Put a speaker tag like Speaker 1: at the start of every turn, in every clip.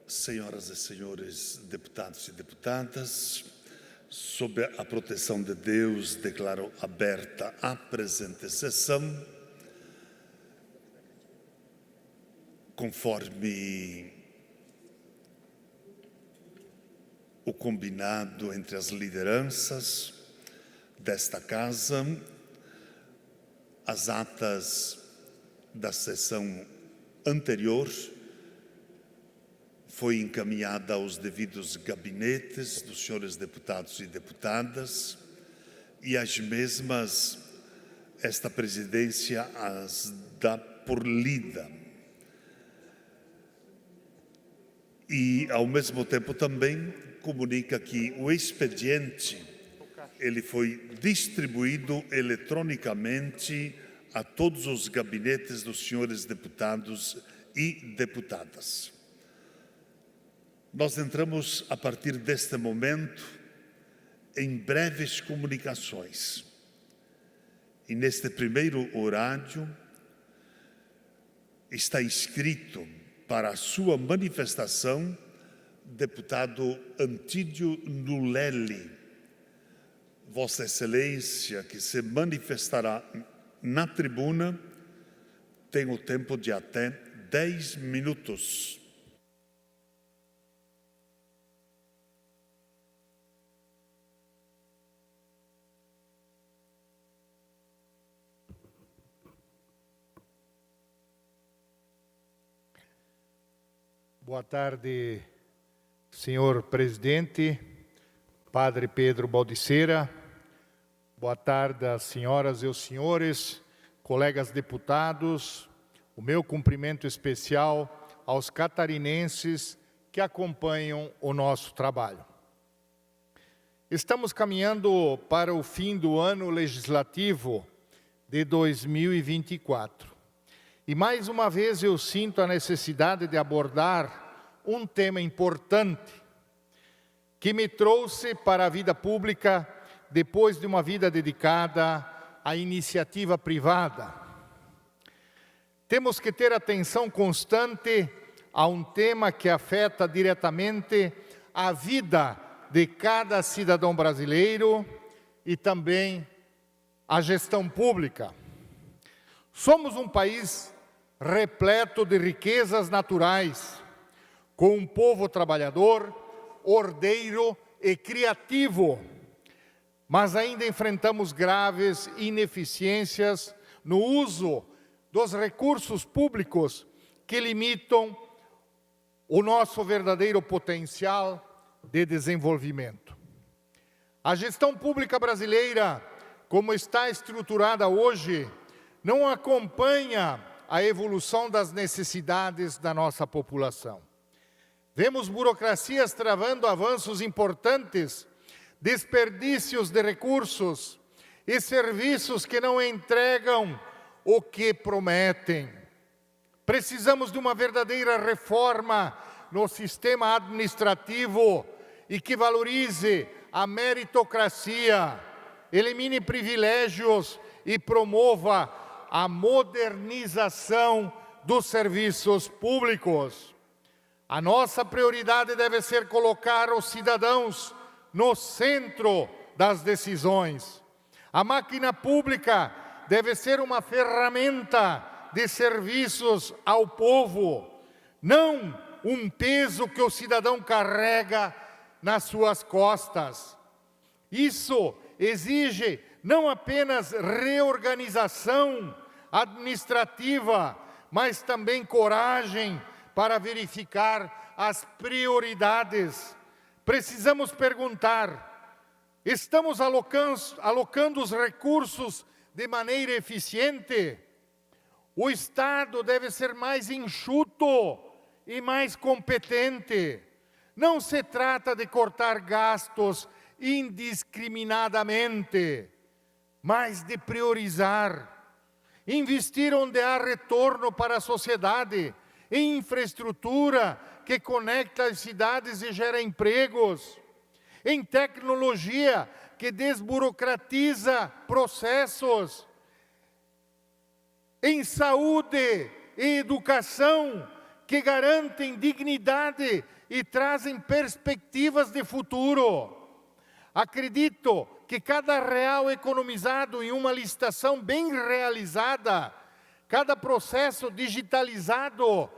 Speaker 1: Senhoras e senhores deputados e deputadas, sob a proteção de Deus, declaro aberta a presente sessão, conforme o combinado entre as lideranças desta Casa. As atas da sessão anterior foi encaminhada aos devidos gabinetes dos senhores deputados e deputadas, e as mesmas, esta presidência as dá por lida. E, ao mesmo tempo, também comunica que o expediente ele foi distribuído eletronicamente a todos os gabinetes dos senhores deputados e deputadas. Nós entramos, a partir deste momento, em breves comunicações. E neste primeiro horário está inscrito para a sua manifestação deputado Antídio Nulelli. Vossa Excelência, que se manifestará na tribuna, tem o tempo de até 10 minutos.
Speaker 2: Boa tarde, senhor presidente, Padre Pedro Baldiceira. Boa tarde às senhoras e os senhores, colegas deputados. O meu cumprimento especial aos catarinenses que acompanham o nosso trabalho. Estamos caminhando para o fim do ano legislativo de 2024. E mais uma vez eu sinto a necessidade de abordar um tema importante que me trouxe para a vida pública depois de uma vida dedicada à iniciativa privada. Temos que ter atenção constante a um tema que afeta diretamente a vida de cada cidadão brasileiro e também a gestão pública. Somos um país repleto de riquezas naturais, com um povo trabalhador, ordeiro e criativo, mas ainda enfrentamos graves ineficiências no uso dos recursos públicos que limitam o nosso verdadeiro potencial de desenvolvimento. A gestão pública brasileira, como está estruturada hoje, não acompanha a evolução das necessidades da nossa população. Vemos burocracias travando avanços importantes, desperdícios de recursos e serviços que não entregam o que prometem. Precisamos de uma verdadeira reforma no sistema administrativo e que valorize a meritocracia, elimine privilégios e promova a modernização dos serviços públicos. A nossa prioridade deve ser colocar os cidadãos no centro das decisões. A máquina pública deve ser uma ferramenta de serviços ao povo, não um peso que o cidadão carrega nas suas costas. Isso exige não apenas reorganização administrativa, mas também coragem para verificar as prioridades. Precisamos perguntar: estamos alocando os recursos de maneira eficiente? O Estado deve ser mais enxuto e mais competente. Não se trata de cortar gastos indiscriminadamente, mas de priorizar, investir onde há retorno para a sociedade, em infraestrutura que conecta as cidades e gera empregos, em tecnologia que desburocratiza processos, em saúde e educação que garantem dignidade e trazem perspectivas de futuro. Acredito que cada real economizado em uma licitação bem realizada, cada processo digitalizado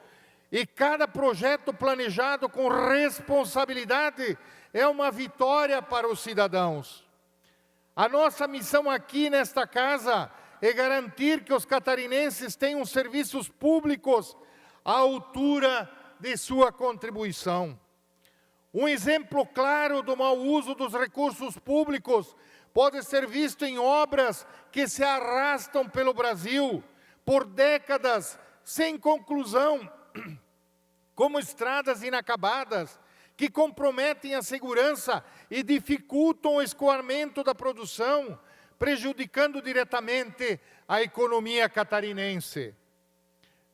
Speaker 2: e cada projeto planejado com responsabilidade é uma vitória para os cidadãos. A nossa missão aqui nesta casa é garantir que os catarinenses tenham serviços públicos à altura de sua contribuição. Um exemplo claro do mau uso dos recursos públicos pode ser visto em obras que se arrastam pelo Brasil por décadas sem conclusão, como estradas inacabadas, que comprometem a segurança e dificultam o escoamento da produção, prejudicando diretamente a economia catarinense.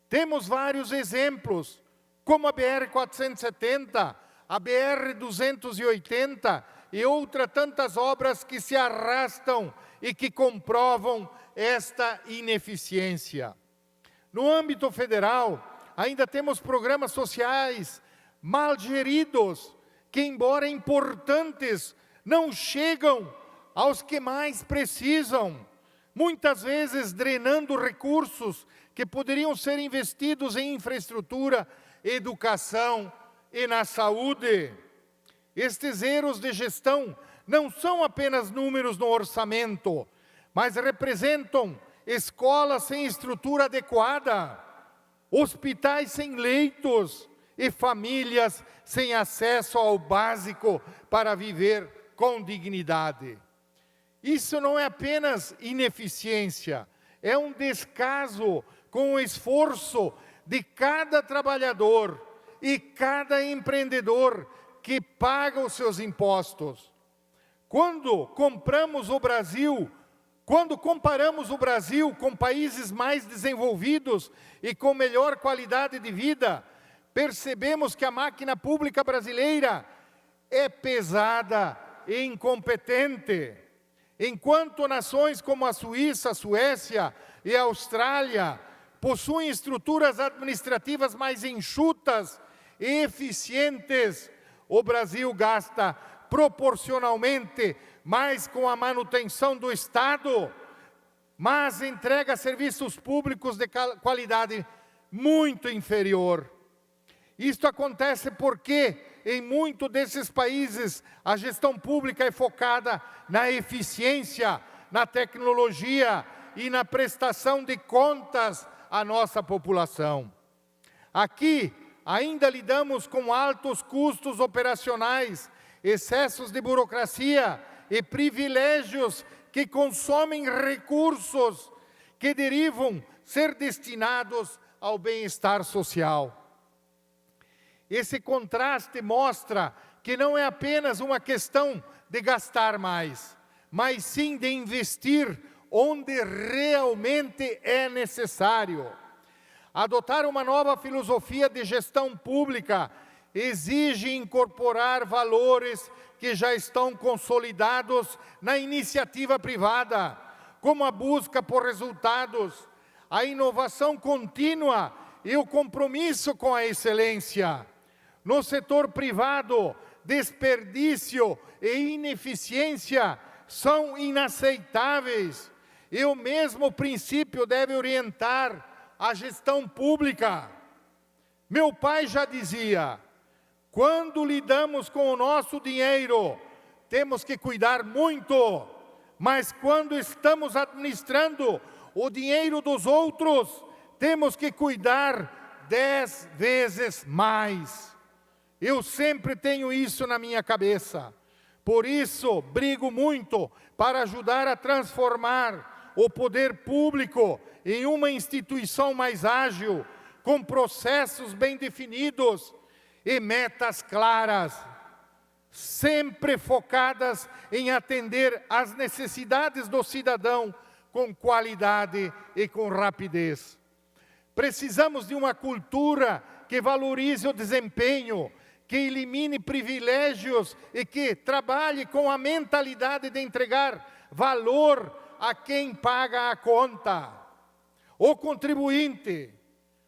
Speaker 2: Temos vários exemplos, como a BR-470, a BR-280 e outras tantas obras que se arrastam e que comprovam esta ineficiência. No âmbito federal, ainda temos programas sociais mal geridos, que, embora importantes, não chegam aos que mais precisam, muitas vezes drenando recursos que poderiam ser investidos em infraestrutura, educação e na saúde. Estes erros de gestão não são apenas números no orçamento, mas representam escolas sem estrutura adequada, hospitais sem leitos e famílias sem acesso ao básico para viver com dignidade. Isso não é apenas ineficiência, é um descaso com o esforço de cada trabalhador e cada empreendedor que paga os seus impostos. Quando comparamos o Brasil com países mais desenvolvidos e com melhor qualidade de vida, percebemos que a máquina pública brasileira é pesada e incompetente. Enquanto nações como a Suíça, a Suécia e a Austrália possuem estruturas administrativas mais enxutas e eficientes, o Brasil gasta proporcionalmente mais com a manutenção do Estado, mas entrega serviços públicos de qualidade muito inferior. Isto acontece porque, em muitos desses países, a gestão pública é focada na eficiência, na tecnologia e na prestação de contas à nossa população. Aqui, ainda lidamos com altos custos operacionais, excessos de burocracia e privilégios que consomem recursos que derivam ser destinados ao bem-estar social. Esse contraste mostra que não é apenas uma questão de gastar mais, mas sim de investir onde realmente é necessário. Adotar uma nova filosofia de gestão pública exige incorporar valores que já estão consolidados na iniciativa privada, como a busca por resultados, a inovação contínua e o compromisso com a excelência. No setor privado, desperdício e ineficiência são inaceitáveis, e o mesmo princípio deve orientar a gestão pública. Meu pai já dizia: quando lidamos com o nosso dinheiro, temos que cuidar muito, mas quando estamos administrando o dinheiro dos outros, temos que cuidar 10 vezes mais. Eu sempre tenho isso na minha cabeça. Por isso, brigo muito para ajudar a transformar o poder público em uma instituição mais ágil, com processos bem definidos e metas claras, sempre focadas em atender às necessidades do cidadão com qualidade e com rapidez. Precisamos de uma cultura que valorize o desempenho, que elimine privilégios e que trabalhe com a mentalidade de entregar valor a quem paga a conta. O contribuinte,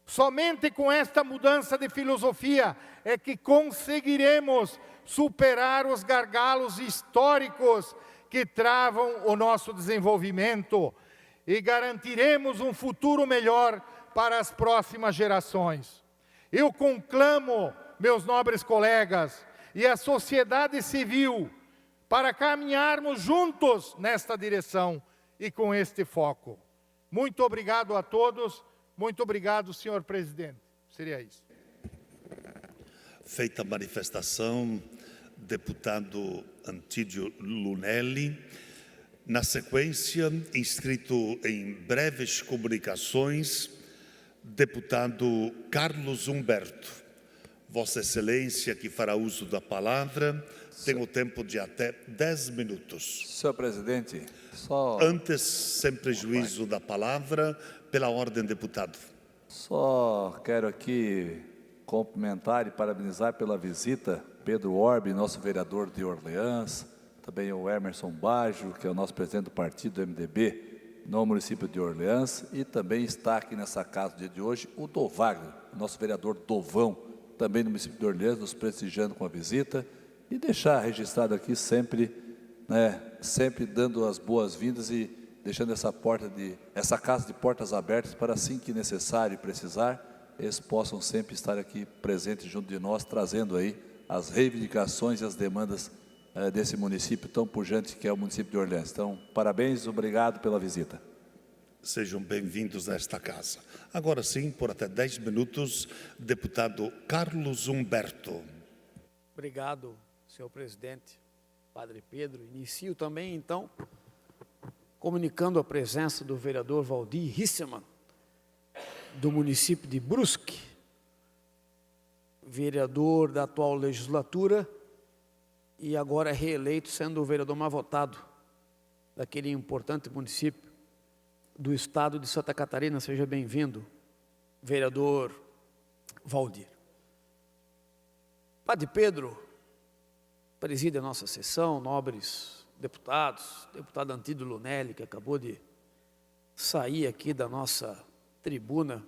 Speaker 2: Somente com esta mudança de filosofia é que conseguiremos superar os gargalos históricos que travam o nosso desenvolvimento e garantiremos um futuro melhor para as próximas gerações. Eu conclamo, meus nobres colegas, e a sociedade civil, para caminharmos juntos nesta direção e com este foco. Muito obrigado a todos, muito obrigado, senhor presidente. Seria isso.
Speaker 1: Feita a manifestação, deputado Antídio Lunelli. Na sequência, inscrito em breves comunicações, deputado Carlos Humberto. Vossa Excelência, que fará uso da palavra, tem o tempo de até 10 minutos.
Speaker 3: Senhor presidente,
Speaker 1: Antes, sem prejuízo da palavra, pela ordem, deputado.
Speaker 3: Só quero aqui cumprimentar e parabenizar pela visita Pedro Orbe, nosso vereador de Orleans, também o Emerson Baggio, que é o nosso presidente do partido do MDB no município de Orleans, e também está aqui nessa casa no dia de hoje o Dovagno, nosso vereador Dovão, também no município de Orleans, nos prestigiando com a visita, e deixar registrado aqui sempre, sempre dando as boas-vindas e deixando essa casa de portas abertas para, assim que necessário e precisar, eles possam sempre estar aqui presentes junto de nós, trazendo aí as reivindicações e as demandas desse município tão pujante que é o município de Orleans. Então, parabéns, obrigado pela visita.
Speaker 1: Sejam bem-vindos a esta casa. Agora sim, por até 10 minutos, deputado Carlos Humberto.
Speaker 4: Obrigado, senhor presidente, padre Pedro. Inicio também, então, comunicando a presença do vereador Valdir Hisseman, do município de Brusque, vereador da atual legislatura e agora reeleito, sendo o vereador mais votado daquele importante município do estado de Santa Catarina. Seja bem-vindo, vereador Valdir. Padre Pedro preside a nossa sessão, nobres deputados, deputado Antídio Lunelli, que acabou de sair aqui da nossa tribuna,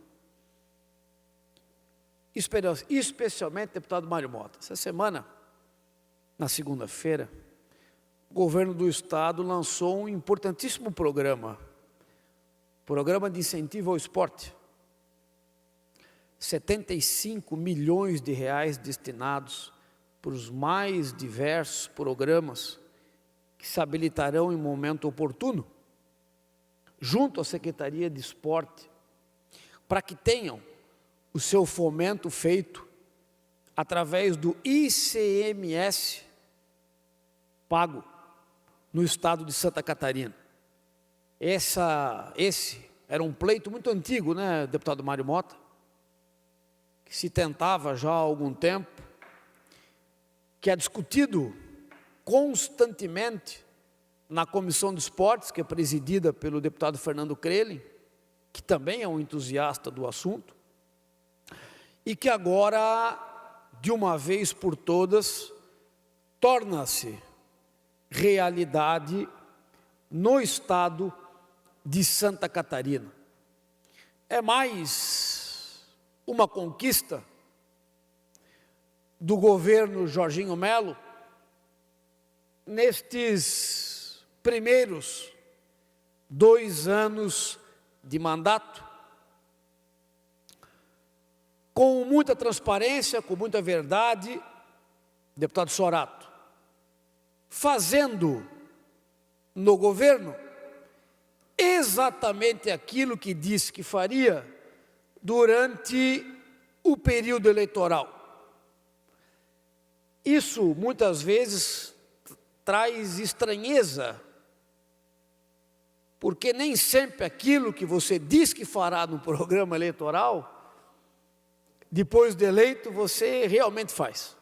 Speaker 4: especialmente deputado Mário Mota. Essa semana, na segunda-feira, o governo do estado lançou um importantíssimo programa de incentivo ao esporte. 75 milhões de reais destinados para os mais diversos programas que se habilitarão em momento oportuno, junto à Secretaria de Esporte, para que tenham o seu fomento feito através do ICMS pago no estado de Santa Catarina. Esse era um pleito muito antigo, né, deputado Mário Mota, que se tentava já há algum tempo, que é discutido constantemente na Comissão de Esportes, que é presidida pelo deputado Fernando Crelin, que também é um entusiasta do assunto, e que agora, de uma vez por todas, torna-se realidade no estado de Santa Catarina. É mais uma conquista do governo Jorginho Melo nestes primeiros 2 anos de mandato, com muita transparência, com muita verdade, deputado Sorato, fazendo no governo exatamente aquilo que disse que faria durante o período eleitoral. Isso muitas vezes traz estranheza, porque nem sempre aquilo que você diz que fará no programa eleitoral, depois de eleito, você realmente faz.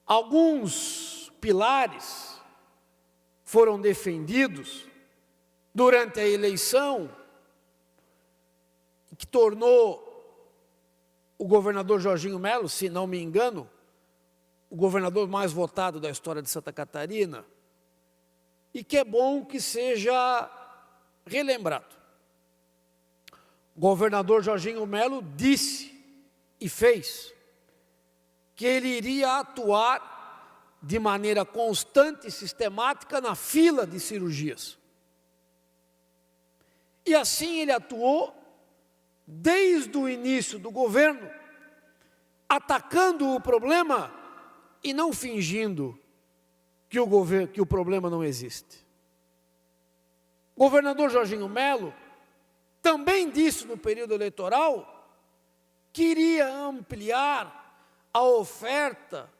Speaker 4: Alguns pilares foram defendidos durante a eleição, que tornou o governador Jorginho Melo, se não me engano, o governador mais votado da história de Santa Catarina, e que é bom que seja relembrado. O governador Jorginho Melo disse e fez que ele iria atuar de maneira constante e sistemática na fila de cirurgias. E assim ele atuou desde o início do governo, atacando o problema e não fingindo que o problema não existe. O governador Jorginho Melo também disse no período eleitoral que iria ampliar a oferta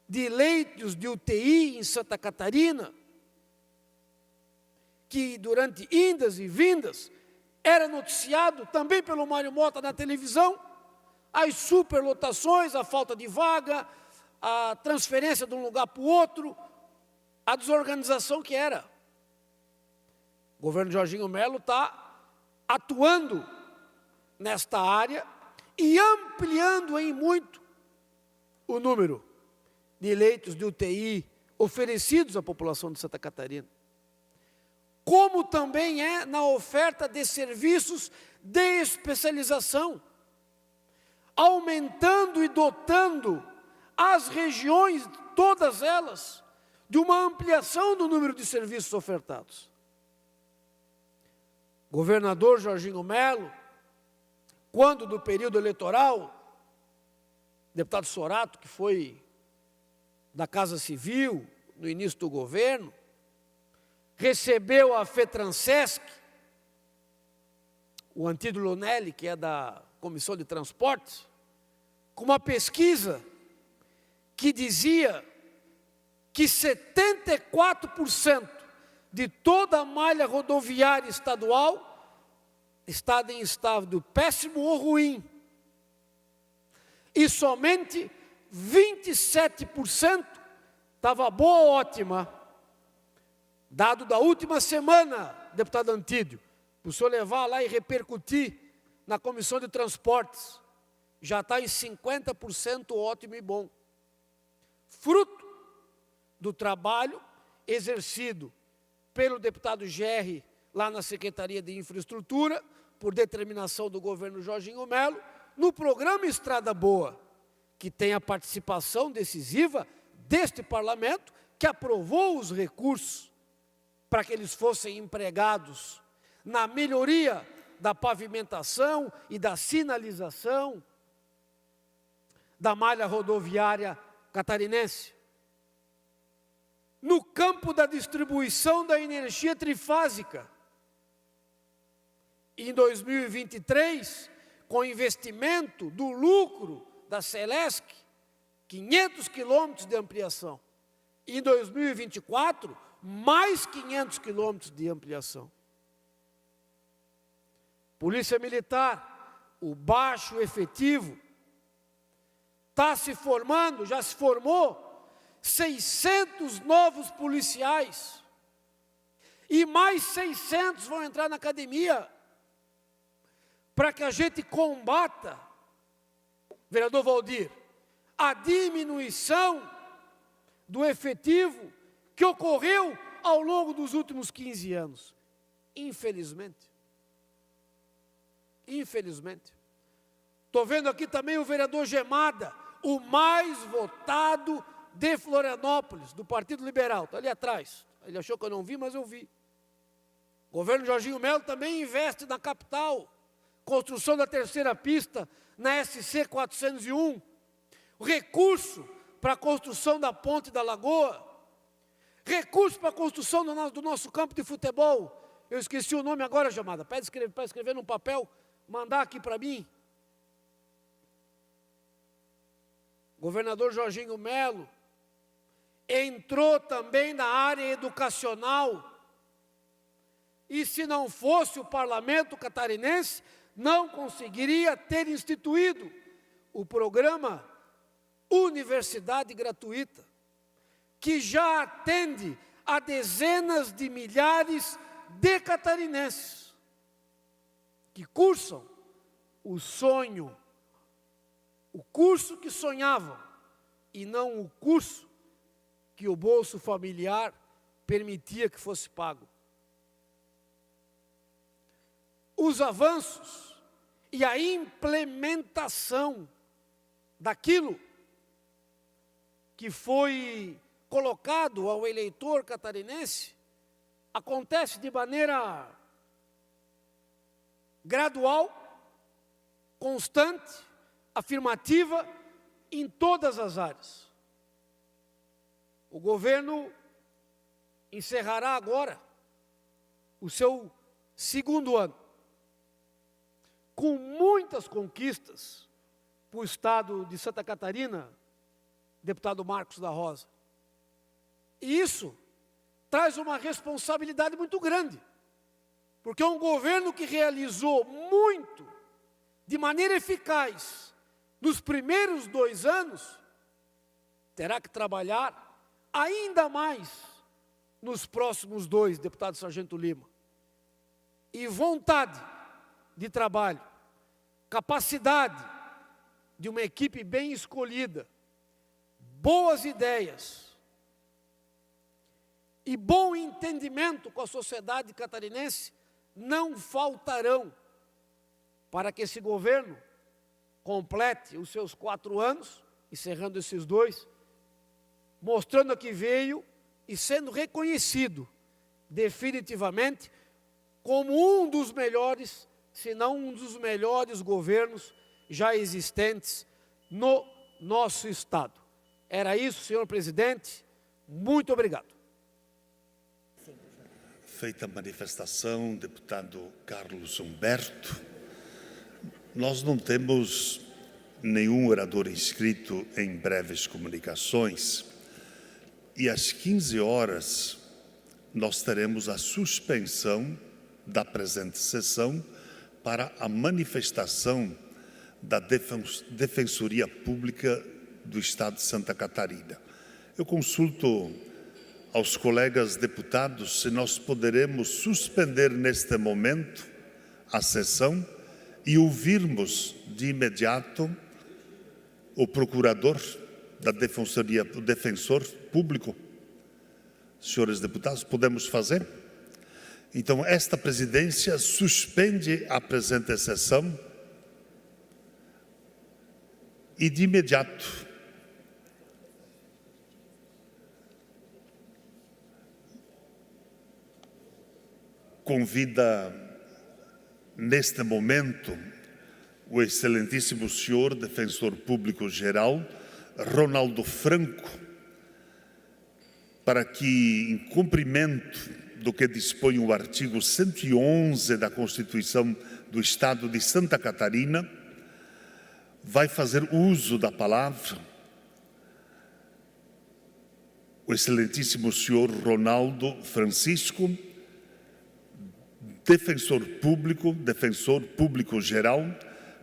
Speaker 4: de leitos de UTI em Santa Catarina, que durante indas e vindas era noticiado também pelo Mário Mota na televisão, as superlotações, a falta de vaga, a transferência de um lugar para o outro, a desorganização que era. O governo Jorginho Melo está atuando nesta área e ampliando em muito o número de leitos de UTI oferecidos à população de Santa Catarina. Como também é na oferta de serviços de especialização, aumentando e dotando as regiões, todas elas, de uma ampliação do número de serviços ofertados. Governador Jorginho Melo, quando do período eleitoral, deputado Sorato, que foi da Casa Civil, no início do governo, recebeu a FETRANSESC, o Antídio Lunelli, que é da Comissão de Transportes, com uma pesquisa que dizia que 74% de toda a malha rodoviária estadual está em estado péssimo ou ruim. E somente 27% estava boa ou ótima. Dado da última semana, deputado Antídio, para o senhor levar lá e repercutir na Comissão de Transportes, já está em 50% ótimo e bom. Fruto do trabalho exercido pelo deputado Gerri, lá na Secretaria de Infraestrutura, por determinação do governo Jorginho Melo, no programa Estrada Boa, que tem a participação decisiva deste parlamento, que aprovou os recursos para que eles fossem empregados na melhoria da pavimentação e da sinalização da malha rodoviária catarinense. No campo da distribuição da energia trifásica, em 2023, com investimento do lucro da Celesc, 500 quilômetros de ampliação. Em 2024, mais 500 quilômetros de ampliação. Polícia Militar, o baixo efetivo, está se formando, já se formou, 600 novos policiais. E mais 600 vão entrar na academia, para que a gente combata, vereador Valdir, a diminuição do efetivo que ocorreu ao longo dos últimos 15 anos. Infelizmente. Infelizmente. Estou vendo aqui também o vereador Gemada, o mais votado de Florianópolis, do Partido Liberal. Está ali atrás. Ele achou que eu não vi, mas eu vi. O governo Jorginho Melo também investe na capital. Construção da terceira pista na SC 401. Recurso para a construção da ponte da Lagoa. Recurso para a construção do nosso campo de futebol. Eu esqueci o nome agora, Gemada. Pede para escrever num papel, mandar aqui para mim. Governador Jorginho Melo entrou também na área educacional. E se não fosse o parlamento catarinense, não conseguiria ter instituído o programa Universidade Gratuita, que já atende a dezenas de milhares de catarinenses que cursam o sonho, o curso que sonhavam, e não o curso que o bolso familiar permitia que fosse pago. Os avanços e a implementação daquilo que foi colocado ao eleitor catarinense acontece de maneira gradual, constante, afirmativa, em todas as áreas. O governo encerrará agora o seu segundo ano, com muitas conquistas para o estado de Santa Catarina, deputado Marcos da Rosa. E isso traz uma responsabilidade muito grande, porque é um governo que realizou muito, de maneira eficaz, nos primeiros 2 anos, terá que trabalhar ainda mais nos próximos 2, deputado Sargento Lima. E vontade de trabalho, capacidade de uma equipe bem escolhida, boas ideias e bom entendimento com a sociedade catarinense não faltarão para que esse governo complete os seus 4 anos, encerrando esses 2, mostrando a que veio e sendo reconhecido definitivamente como um dos melhores, se não um dos melhores governos já existentes no nosso estado. Era isso, senhor presidente. Muito obrigado.
Speaker 1: Feita a manifestação, deputado Carlos Humberto, nós não temos nenhum orador inscrito em breves comunicações e às 15 horas nós teremos a suspensão da presente sessão para a manifestação da Defensoria Pública do Estado de Santa Catarina. Eu consulto aos colegas deputados se nós poderemos suspender neste momento a sessão e ouvirmos de imediato o procurador da Defensoria, o defensor público. Senhores deputados, podemos fazer? Então, esta presidência suspende a presente sessão e, de imediato, convida, neste momento, o excelentíssimo senhor defensor público geral, Ronaldo Franco, para que, em cumprimento do que dispõe o artigo 111 da Constituição do Estado de Santa Catarina, vai fazer uso da palavra o excelentíssimo senhor Ronaldo Francisco, defensor público geral,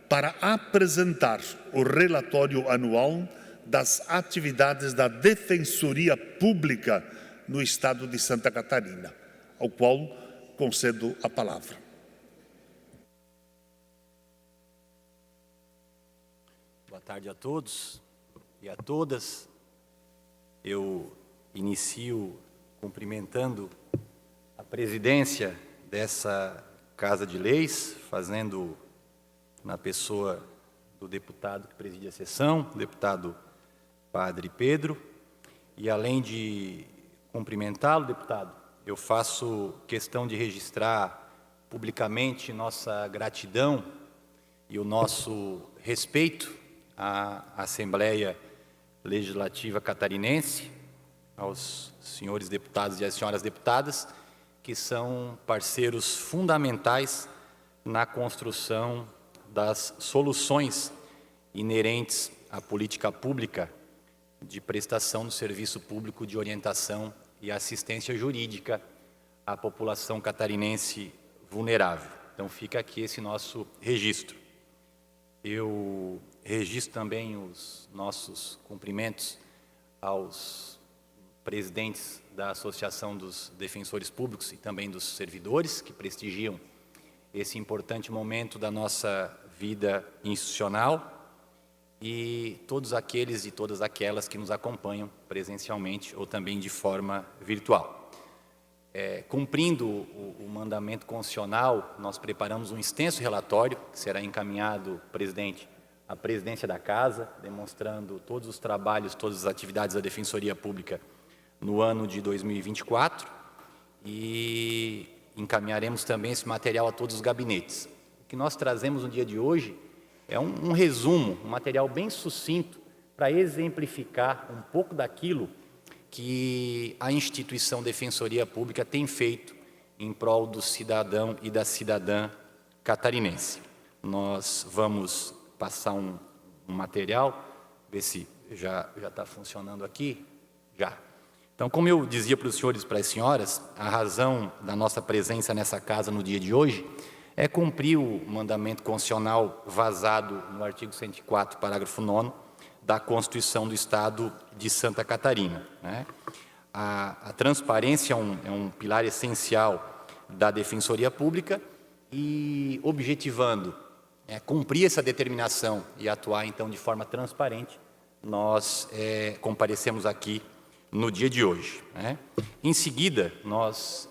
Speaker 1: para apresentar o relatório anual das atividades da Defensoria Pública no Estado de Santa Catarina, ao qual concedo a palavra.
Speaker 5: Boa tarde a todos e a todas. Eu inicio cumprimentando a presidência dessa Casa de Leis, fazendo na pessoa do deputado que preside a sessão, o deputado Padre Pedro, e além de cumprimentá-lo, deputado, eu faço questão de registrar publicamente nossa gratidão e o nosso respeito à Assembleia Legislativa Catarinense, aos senhores deputados e às senhoras deputadas, que são parceiros fundamentais na construção das soluções inerentes à política pública de prestação do serviço público de orientação e assistência jurídica à população catarinense vulnerável. Então, fica aqui esse nosso registro. Eu registro também os nossos cumprimentos aos presidentes da Associação dos Defensores Públicos e também dos servidores que prestigiam esse importante momento da nossa vida institucional e todos aqueles e todas aquelas que nos acompanham presencialmente ou também de forma virtual. cumprindo o mandamento constitucional, nós preparamos um extenso relatório que será encaminhado, presidente, à presidência da Casa, demonstrando todos os trabalhos, todas as atividades da Defensoria Pública no ano de 2024, e encaminharemos também esse material a todos os gabinetes. O que nós trazemos no dia de hoje é um resumo, um material bem sucinto para exemplificar um pouco daquilo que a instituição Defensoria Pública tem feito em prol do cidadão e da cidadã catarinense. Nós vamos passar um material, ver se já está funcionando aqui. Já. Então, como eu dizia para os senhores e para as senhoras, a razão da nossa presença nessa casa no dia de hoje é cumprir o mandamento constitucional vazado no artigo 104, parágrafo 9º, da Constituição do Estado de Santa Catarina, né? A transparência é um pilar essencial da Defensoria Pública e, objetivando cumprir essa determinação e atuar, então, de forma transparente, nós comparecemos aqui no dia de hoje, né? Em seguida, nós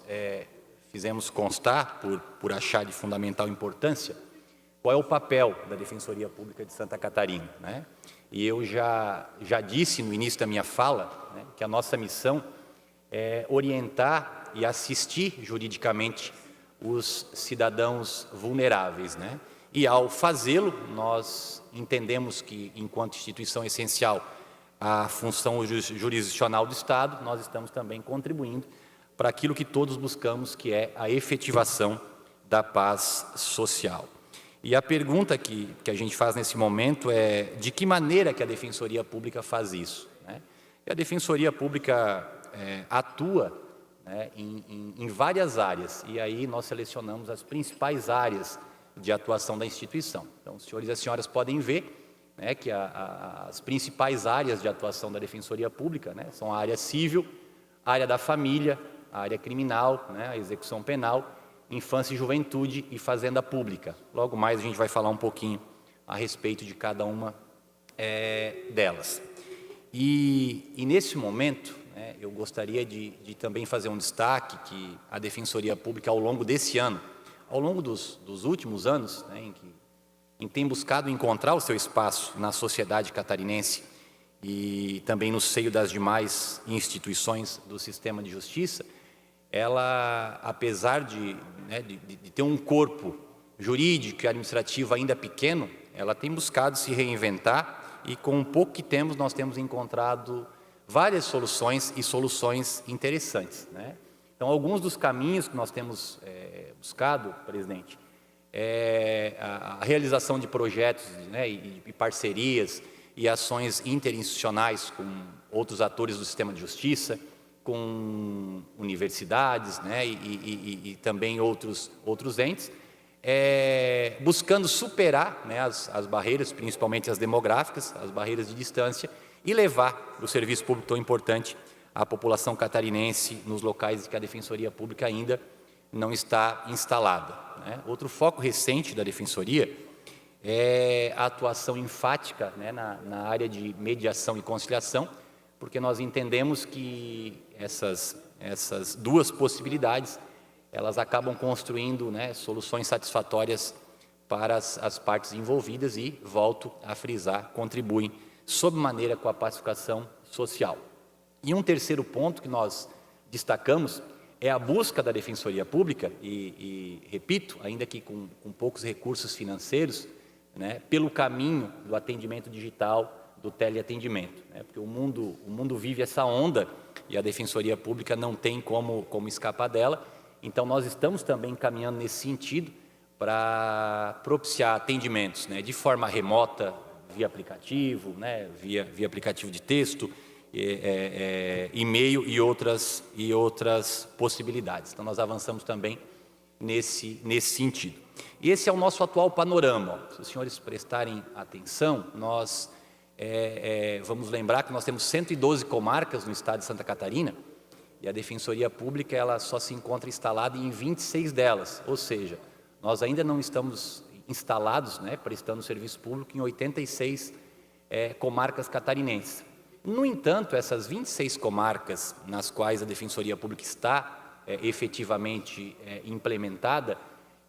Speaker 5: fizemos constar, por achar de fundamental importância, qual é o papel da Defensoria Pública de Santa Catarina, né? E eu já disse no início da minha fala, né, que a nossa missão é orientar e assistir juridicamente os cidadãos vulneráveis, né? E ao fazê-lo, nós entendemos que, enquanto instituição essencial, a função jurisdicional do Estado, nós estamos também contribuindo para aquilo que todos buscamos, que é a efetivação da paz social. E a pergunta que a gente faz nesse momento é de que maneira que a Defensoria Pública faz isso, né? E a Defensoria Pública atua, né, em várias áreas, e aí nós selecionamos as principais áreas de atuação da instituição. Então, os senhores e as senhoras podem ver, né, que as principais áreas de atuação da Defensoria Pública, né, são a área civil, a área da família, a área criminal, né, a execução penal, infância e juventude e fazenda pública. Logo mais a gente vai falar um pouquinho a respeito de cada uma delas. E nesse momento, né, eu gostaria de também fazer um destaque que a Defensoria Pública, ao longo desse ano, ao longo dos últimos anos, né, em que tem buscado encontrar o seu espaço na sociedade catarinense e também no seio das demais instituições do sistema de justiça, ela, apesar de ter um corpo jurídico e administrativo ainda pequeno, ela tem buscado se reinventar e, com o pouco que temos, nós temos encontrado várias soluções e soluções interessantes, né? Então, alguns dos caminhos que nós temos buscado, presidente, a realização de projetos, né, e parcerias e ações interinstitucionais com outros atores do sistema de justiça, com universidades, né, e também outros entes, buscando superar, né, as barreiras, principalmente as demográficas, as barreiras de distância, e levar o serviço público tão importante à população catarinense nos locais em que a Defensoria Pública ainda não está instalada, né? Outro foco recente da Defensoria é a atuação enfática, né, na área de mediação e conciliação, porque nós entendemos que essas duas possibilidades, elas acabam construindo, né, soluções satisfatórias para as partes envolvidas e, volto a frisar, contribuem sob maneira com a pacificação social. E um terceiro ponto que nós destacamos é a busca da Defensoria Pública, e repito, ainda que com poucos recursos financeiros, né, pelo caminho do atendimento digital, do teleatendimento, né? Porque o mundo vive essa onda e a Defensoria Pública não tem como escapar dela. Então, nós estamos também caminhando nesse sentido para propiciar atendimentos, né, de forma remota, via aplicativo, né, via aplicativo de texto, e-mail e outras possibilidades. Então, nós avançamos também nesse sentido. E esse é o nosso atual panorama. Se os senhores prestarem atenção, nós vamos lembrar que nós temos 112 comarcas no estado de Santa Catarina e a Defensoria Pública ela só se encontra instalada em 26 delas, ou seja, nós ainda não estamos instalados, né, prestando serviço público em 86 comarcas catarinenses. No entanto, essas 26 comarcas nas quais a Defensoria Pública está efetivamente implementada,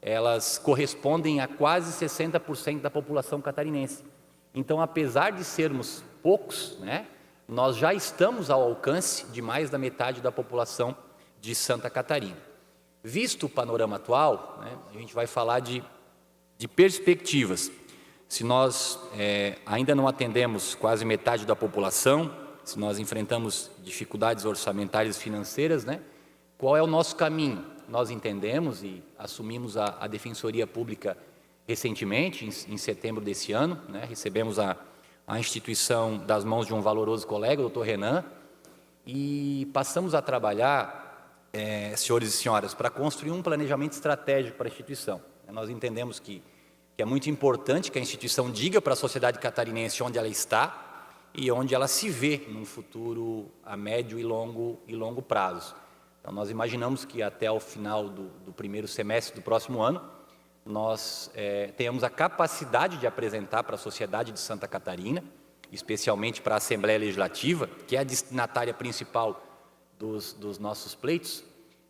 Speaker 5: elas correspondem a quase 60% da população catarinense. Então, apesar de sermos poucos, né, nós já estamos ao alcance de mais da metade da população de Santa Catarina. Visto o panorama atual, né, a gente vai falar de perspectivas. Se nós ainda não atendemos quase metade da população, se nós enfrentamos dificuldades orçamentárias e financeiras, né, qual é o nosso caminho? Nós entendemos e assumimos a Defensoria Pública recentemente, em setembro desse ano, né, recebemos a instituição das mãos de um valoroso colega, o Dr. Renan, e passamos a trabalhar, senhores e senhoras, para construir um planejamento estratégico para a instituição. Nós entendemos que é muito importante que a instituição diga para a sociedade catarinense onde ela está e onde ela se vê num futuro a médio e longo prazo. Então, nós imaginamos que até o final do primeiro semestre do próximo ano, nós tenhamos a capacidade de apresentar para a sociedade de Santa Catarina, especialmente para a Assembleia Legislativa, que é a destinatária principal dos nossos pleitos.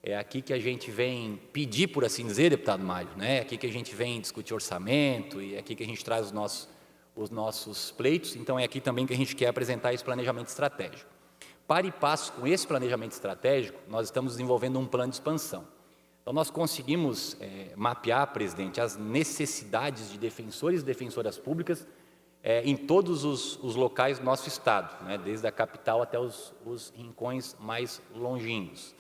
Speaker 5: É aqui que a gente vem pedir, por assim dizer, deputado Mário, né? É aqui que a gente vem discutir orçamento e é aqui que a gente traz os nossos pleitos. Então, é aqui também que a gente quer apresentar esse planejamento estratégico. Para e passo com esse planejamento estratégico, nós estamos desenvolvendo um plano de expansão. Então, nós conseguimos mapear, presidente, as necessidades de defensores e defensoras públicas em todos os locais do nosso estado, né? Desde a capital até os rincões mais longínquos.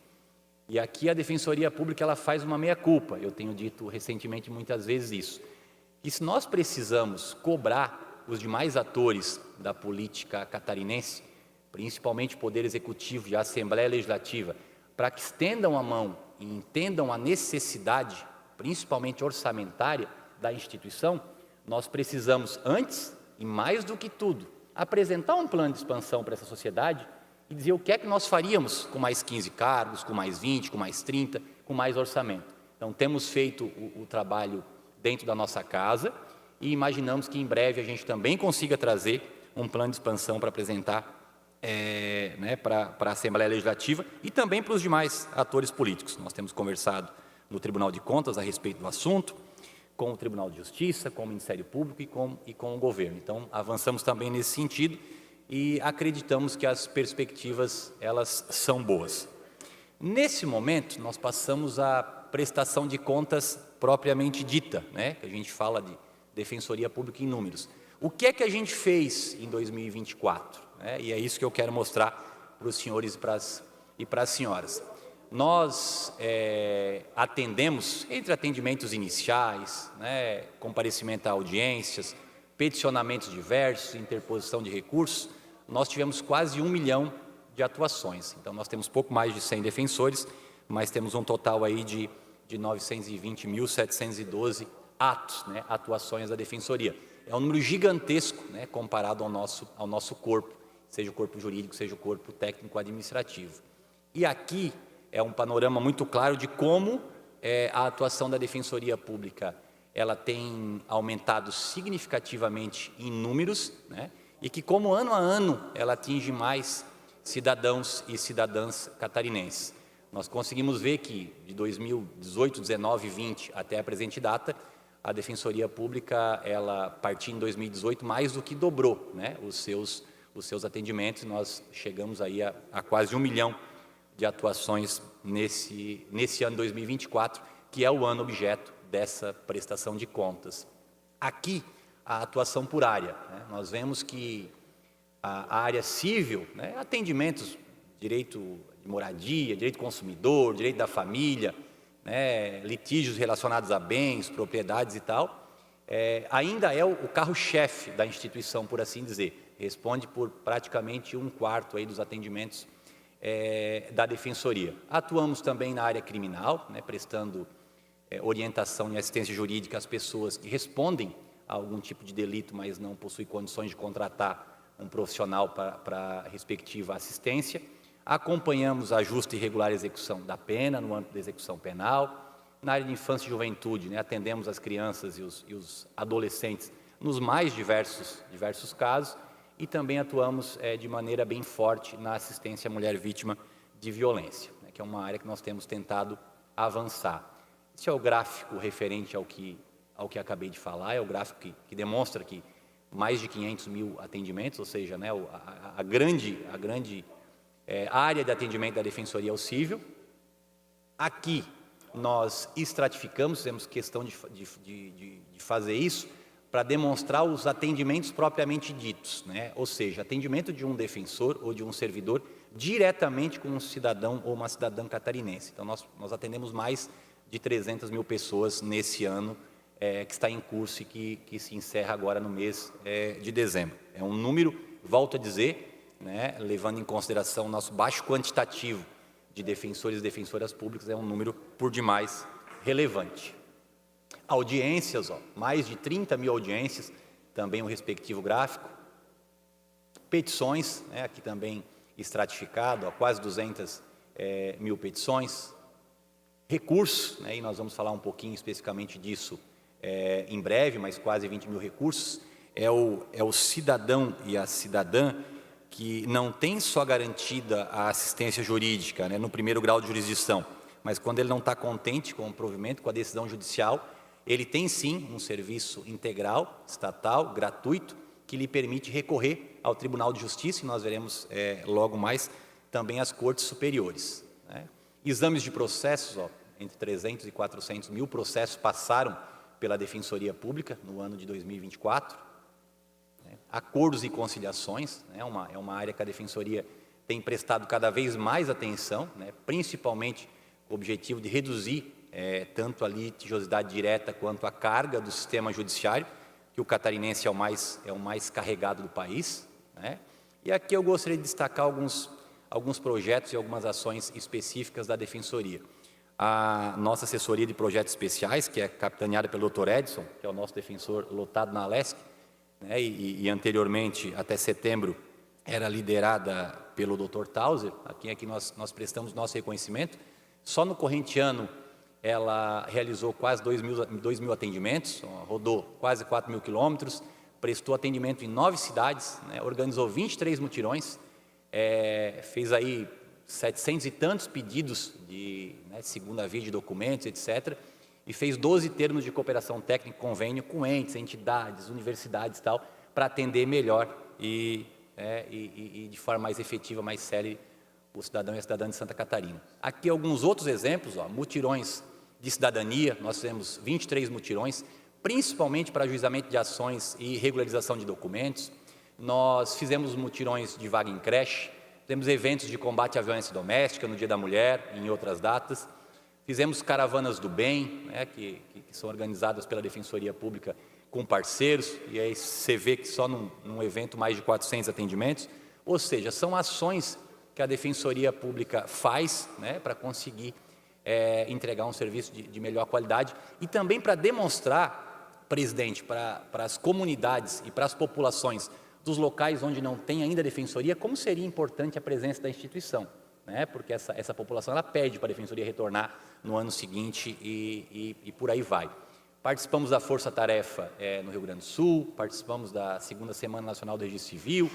Speaker 5: E aqui a Defensoria Pública ela faz uma meia-culpa, eu tenho dito recentemente muitas vezes isso, que se nós precisamos cobrar os demais atores da política catarinense, principalmente o Poder Executivo e a Assembleia Legislativa, para que estendam a mão e entendam a necessidade, principalmente orçamentária, da instituição, nós precisamos antes, e mais do que tudo, apresentar um plano de expansão para essa sociedade e dizer o que é que nós faríamos com mais 15 cargos, com mais 20, com mais 30, com mais orçamento. Então, temos feito o trabalho dentro da nossa casa e imaginamos que em breve a gente também consiga trazer um plano de expansão para apresentar para a Assembleia Legislativa e também para os demais atores políticos. Nós temos conversado no Tribunal de Contas a respeito do assunto, com o Tribunal de Justiça, com o Ministério Público e com o governo. Então, avançamos também nesse sentido e acreditamos que as perspectivas, elas são boas. Nesse momento, nós passamos à prestação de contas propriamente dita, né? Que a gente fala de Defensoria Pública em números. O que é que a gente fez em 2024? E é isso que eu quero mostrar para os senhores e para as senhoras. Nós atendemos, entre atendimentos iniciais, né, comparecimento a audiências, peticionamentos diversos, interposição de recursos, nós tivemos quase 1 milhão de atuações. Então, nós temos pouco mais de 100 defensores, mas temos um total aí de 920.712 atos, né, atuações da Defensoria. É um número gigantesco, né, comparado ao nosso corpo, seja o corpo jurídico, seja o corpo técnico-administrativo. E aqui é um panorama muito claro de como a atuação da Defensoria Pública ela tem aumentado significativamente em números, né, e que como ano a ano ela atinge mais cidadãos e cidadãs catarinenses. Nós conseguimos ver que de 2018, 19 e 20 até a presente data, a Defensoria Pública, ela, a partir de 2018, mais do que dobrou, né, os seus atendimentos. Nós chegamos aí a quase 1 milhão de atuações nesse ano 2024, que é o ano objeto dessa prestação de contas. Aqui, a atuação por área, né? Nós vemos que a área civil, né, atendimentos, direito de moradia, direito do consumidor, direito da família, né, litígios relacionados a bens, propriedades e tal, ainda é o carro-chefe da instituição, por assim dizer. Responde por praticamente 1/4 aí dos atendimentos da Defensoria. Atuamos também na área criminal, né, prestando orientação e assistência jurídica às pessoas que respondem a algum tipo de delito, mas não possuem condições de contratar um profissional para a respectiva assistência. Acompanhamos a justa e regular execução da pena no âmbito da execução penal. Na área de infância e juventude, né, atendemos as crianças e os adolescentes nos mais diversos casos e também atuamos de maneira bem forte na assistência à mulher vítima de violência, né, que é uma área que nós temos tentado avançar. Esse é o gráfico referente ao que acabei de falar, é o gráfico que demonstra que mais de 500 mil atendimentos, ou seja, né, a grande área de atendimento da Defensoria é o civil. Aqui nós estratificamos, temos questão de fazer isso para demonstrar os atendimentos propriamente ditos, né? Ou seja, atendimento de um defensor ou de um servidor diretamente com um cidadão ou uma cidadã catarinense. Então, nós atendemos mais de 300 mil pessoas nesse ano que está em curso e que se encerra agora no mês de dezembro. É um número, volto a dizer, né, levando em consideração o nosso baixo quantitativo de defensores e defensoras públicas, é um número por demais relevante. Audiências, mais de 30 mil audiências, também o respectivo gráfico. Petições, né, aqui também estratificado, quase 200 mil petições. Recursos, né, e nós vamos falar um pouquinho especificamente disso em breve, mas quase 20 mil recursos. É o cidadão e a cidadã que não tem só garantida a assistência jurídica, né, no primeiro grau de jurisdição, mas quando ele não está contente com o provimento, com a decisão judicial, ele tem sim um serviço integral, estatal, gratuito, que lhe permite recorrer ao Tribunal de Justiça, e nós veremos logo mais também as Cortes Superiores, né. Exames de processos, entre 300 e 400 mil processos passaram pela Defensoria Pública no ano de 2024. Acordos e conciliações, né, é uma área que a Defensoria tem prestado cada vez mais atenção, né, principalmente com o objetivo de reduzir tanto a litigiosidade direta quanto a carga do sistema judiciário, que o catarinense é o mais carregado do país, né. E aqui eu gostaria de destacar alguns projetos e algumas ações específicas da Defensoria. A nossa assessoria de projetos especiais, que é capitaneada pelo Dr. Edson, que é o nosso defensor lotado na Alesc, né, e anteriormente, até setembro, era liderada pelo Dr. Tauser, a quem aqui nós prestamos nosso reconhecimento. Só no corrente ano, ela realizou quase 2 mil atendimentos, rodou quase 4 mil quilômetros, prestou atendimento em 9 cidades, né, organizou 23 mutirões, fez aí 700 e tantos pedidos de segunda via de documentos, etc., e fez 12 termos de cooperação técnica, convênio com entes, entidades, universidades e tal, para atender melhor e de forma mais efetiva, mais séria, o cidadão e a cidadã de Santa Catarina. Aqui alguns outros exemplos, mutirões de cidadania, nós fizemos 23 mutirões, principalmente para ajuizamento de ações e regularização de documentos. Nós fizemos mutirões de vaga em creche, fizemos eventos de combate à violência doméstica no Dia da Mulher e em outras datas. Fizemos caravanas do bem, né, que são organizadas pela Defensoria Pública com parceiros, e aí você vê que só num evento mais de 400 atendimentos. Ou seja, são ações que a Defensoria Pública faz, né, para conseguir entregar um serviço de melhor qualidade e também para demonstrar, presidente, para as comunidades e para as populações dos locais onde não tem ainda Defensoria, como seria importante a presença da instituição, né? Porque essa população ela pede para a Defensoria retornar no ano seguinte e por aí vai. Participamos da Força Tarefa no Rio Grande do Sul, participamos da segunda Semana Nacional do Registro Civil,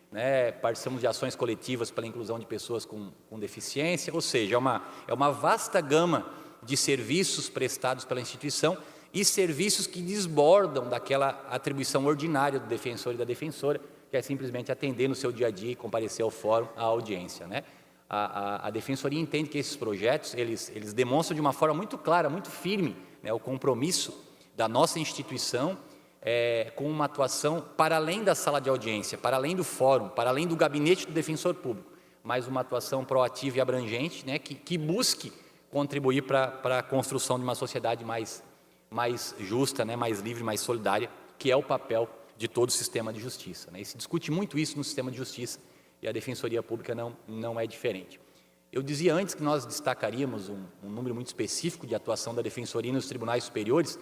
Speaker 5: né? Participamos de ações coletivas pela inclusão de pessoas com deficiência, ou seja, é uma vasta gama de serviços prestados pela instituição e serviços que desbordam daquela atribuição ordinária do defensor e da defensora, que é simplesmente atender no seu dia a dia e comparecer ao fórum, à audiência, né? A Defensoria entende que esses projetos, eles demonstram de uma forma muito clara, muito firme, né, o compromisso da nossa instituição com uma atuação para além da sala de audiência, para além do fórum, para além do gabinete do defensor público, mas uma atuação proativa e abrangente, né, que busque contribuir para a construção de uma sociedade mais justa, né, mais livre, mais solidária, que é o papel de todo o sistema de justiça, né? E se discute muito isso no sistema de justiça, e a Defensoria Pública não é diferente. Eu dizia antes que nós destacaríamos um número muito específico de atuação da Defensoria nos tribunais superiores,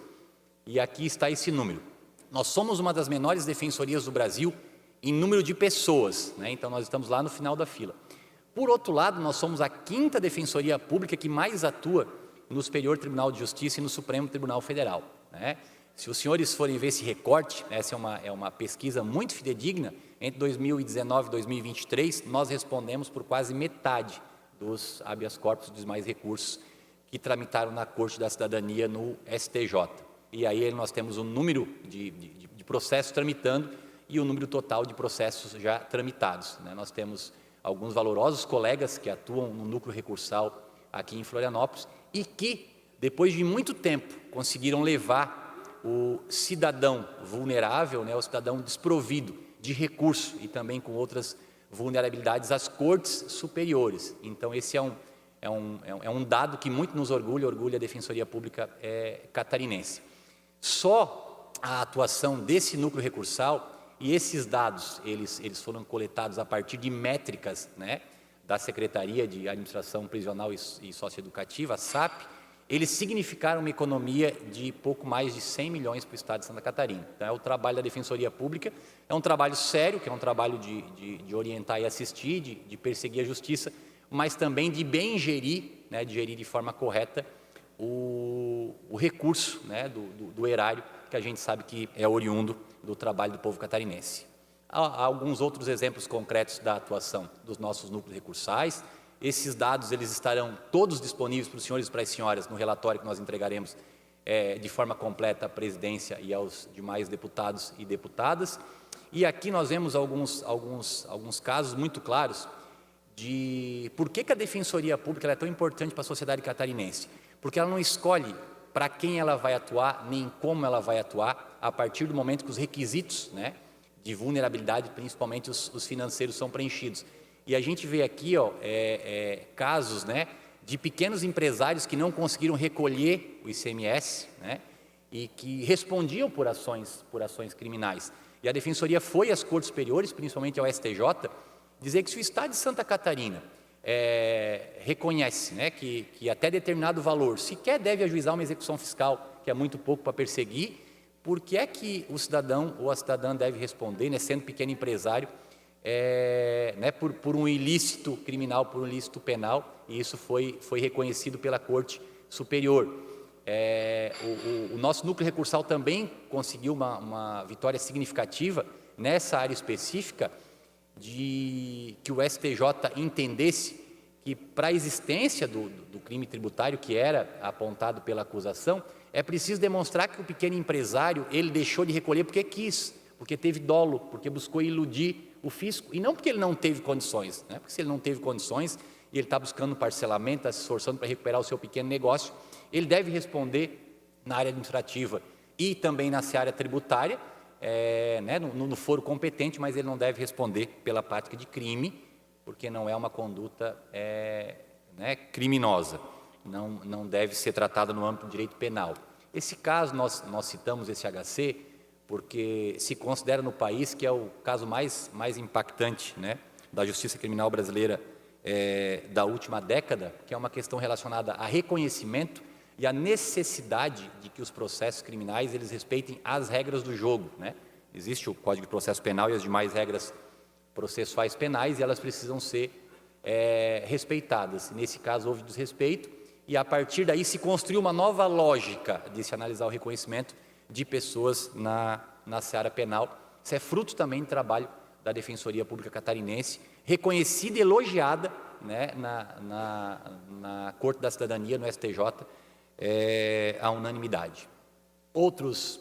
Speaker 5: e aqui está esse número. Nós somos uma das menores defensorias do Brasil em número de pessoas, né? Então nós estamos lá no final da fila. Por outro lado, nós somos a 5ª Defensoria Pública que mais atua no Superior Tribunal de Justiça e no Supremo Tribunal Federal, né? Se os senhores forem ver esse recorte, essa é uma pesquisa muito fidedigna, entre 2019 e 2023, nós respondemos por quase metade dos habeas corpus e dos demais recursos que tramitaram na Corte da Cidadania no STJ. E aí nós temos o número de processos tramitando e o número total de processos já tramitados, né? Nós temos alguns valorosos colegas que atuam no núcleo recursal aqui em Florianópolis e que, depois de muito tempo, conseguiram levar o cidadão vulnerável, né, o cidadão desprovido de recurso e também com outras vulnerabilidades às cortes superiores. Então, esse é um dado que muito nos orgulha a Defensoria Pública catarinense. Só a atuação desse núcleo recursal, e esses dados, eles foram coletados a partir de métricas, né, da Secretaria de Administração Prisional e Socioeducativa, a SAP, eles significaram uma economia de pouco mais de 100 milhões para o Estado de Santa Catarina. Então, o trabalho da Defensoria Pública é um trabalho sério, que é um trabalho de orientar e assistir, de perseguir a justiça, mas também de bem gerir, né, de gerir de forma correta o recurso, né, do erário, que a gente sabe que é oriundo do trabalho do povo catarinense. Há alguns outros exemplos concretos da atuação dos nossos núcleos recursais. Esses dados eles estarão todos disponíveis para os senhores e para as senhoras no relatório que nós entregaremos de forma completa à presidência e aos demais deputados e deputadas. E aqui nós vemos alguns casos muito claros de por que a Defensoria Pública ela é tão importante para a sociedade catarinense. Porque ela não escolhe para quem ela vai atuar, nem como ela vai atuar, a partir do momento que os requisitos, né, de vulnerabilidade, principalmente os financeiros, são preenchidos. E a gente vê aqui casos, né, de pequenos empresários que não conseguiram recolher o ICMS, né, e que respondiam por ações criminais. E a Defensoria foi às Cortes Superiores, principalmente ao STJ, dizer que se o Estado de Santa Catarina reconhece, né, que até determinado valor sequer deve ajuizar uma execução fiscal, que é muito pouco para perseguir, por que é que o cidadão ou a cidadã deve responder, né, sendo pequeno empresário, né, por um ilícito criminal, por um ilícito penal, e isso foi reconhecido pela Corte Superior. O nosso núcleo recursal também conseguiu uma vitória significativa nessa área específica, de que o STJ entendesse que para a existência do crime tributário que era apontado pela acusação, é preciso demonstrar que o pequeno empresário ele deixou de recolher porque quis, porque teve dolo, porque buscou iludir o fisco, e não porque ele não teve condições, né? Porque se ele não teve condições e ele está buscando parcelamento, está se esforçando para recuperar o seu pequeno negócio, ele deve responder na área administrativa e também na seara tributária, né, no foro competente, mas ele não deve responder pela prática de crime, porque não é uma conduta né, criminosa, não deve ser tratada no âmbito do direito penal. Esse caso, nós citamos esse HC, porque se considera no país que é o caso mais impactante, né, da justiça criminal brasileira da última década, que é uma questão relacionada a reconhecimento e a necessidade de que os processos criminais eles respeitem as regras do jogo, né? Existe o Código de Processo Penal e as demais regras processuais penais e elas precisam ser respeitadas. Nesse caso houve desrespeito e a partir daí se construiu uma nova lógica de se analisar o reconhecimento de pessoas na seara penal. Isso é fruto também do trabalho da Defensoria Pública Catarinense, reconhecida e elogiada, né, na Corte da Cidadania, no STJ, à unanimidade. Outros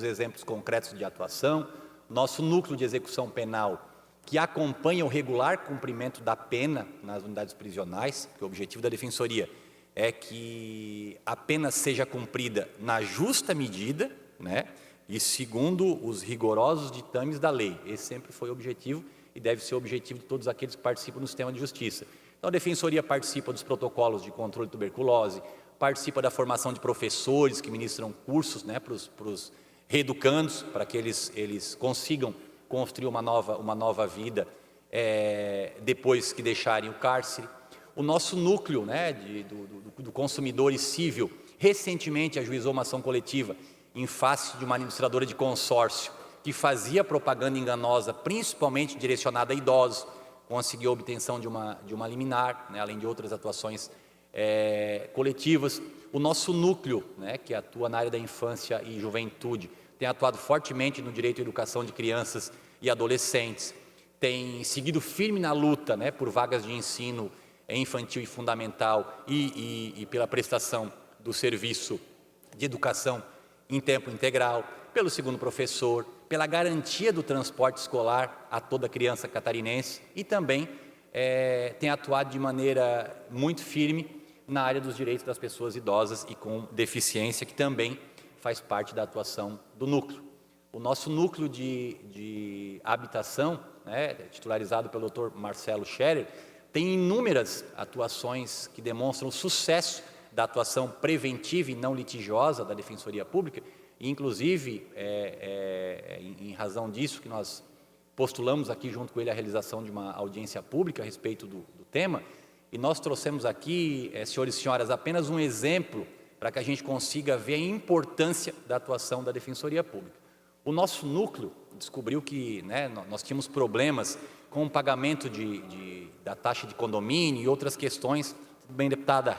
Speaker 5: exemplos concretos de atuação, nosso núcleo de execução penal, que acompanha o regular cumprimento da pena nas unidades prisionais, que o objetivo da Defensoria é que a pena seja cumprida na justa medida, né, e segundo os rigorosos ditames da lei. Esse sempre foi o objetivo e deve ser o objetivo de todos aqueles que participam do sistema de justiça. Então, a Defensoria participa dos protocolos de controle de tuberculose, participa da formação de professores que ministram cursos, né, para os reeducandos, para que eles consigam construir uma nova vida depois que deixarem o cárcere. O nosso núcleo, né, do consumidor civil recentemente ajuizou uma ação coletiva em face de uma administradora de consórcio que fazia propaganda enganosa, principalmente direcionada a idosos, conseguiu a obtenção de uma liminar, né, além de outras atuações coletivas. O nosso núcleo, né, que atua na área da infância e juventude, tem atuado fortemente no direito à educação de crianças e adolescentes, tem seguido firme na luta, né, por vagas de ensino infantil e fundamental e pela prestação do serviço de educação em tempo integral, pelo segundo professor, pela garantia do transporte escolar a toda criança catarinense e também tem atuado de maneira muito firme na área dos direitos das pessoas idosas e com deficiência, que também faz parte da atuação do núcleo. O nosso núcleo de habitação, né, titularizado pelo Dr. Marcelo Scherer, tem inúmeras atuações que demonstram o sucesso da atuação preventiva e não litigiosa da Defensoria Pública, e inclusive, em razão disso que nós postulamos aqui junto com ele a realização de uma audiência pública a respeito do tema, e nós trouxemos aqui, senhores e senhoras, apenas um exemplo para que a gente consiga ver a importância da atuação da Defensoria Pública. O nosso núcleo descobriu que, né, nós tínhamos problemas com o pagamento da taxa de condomínio e outras questões. Tudo bem, deputada?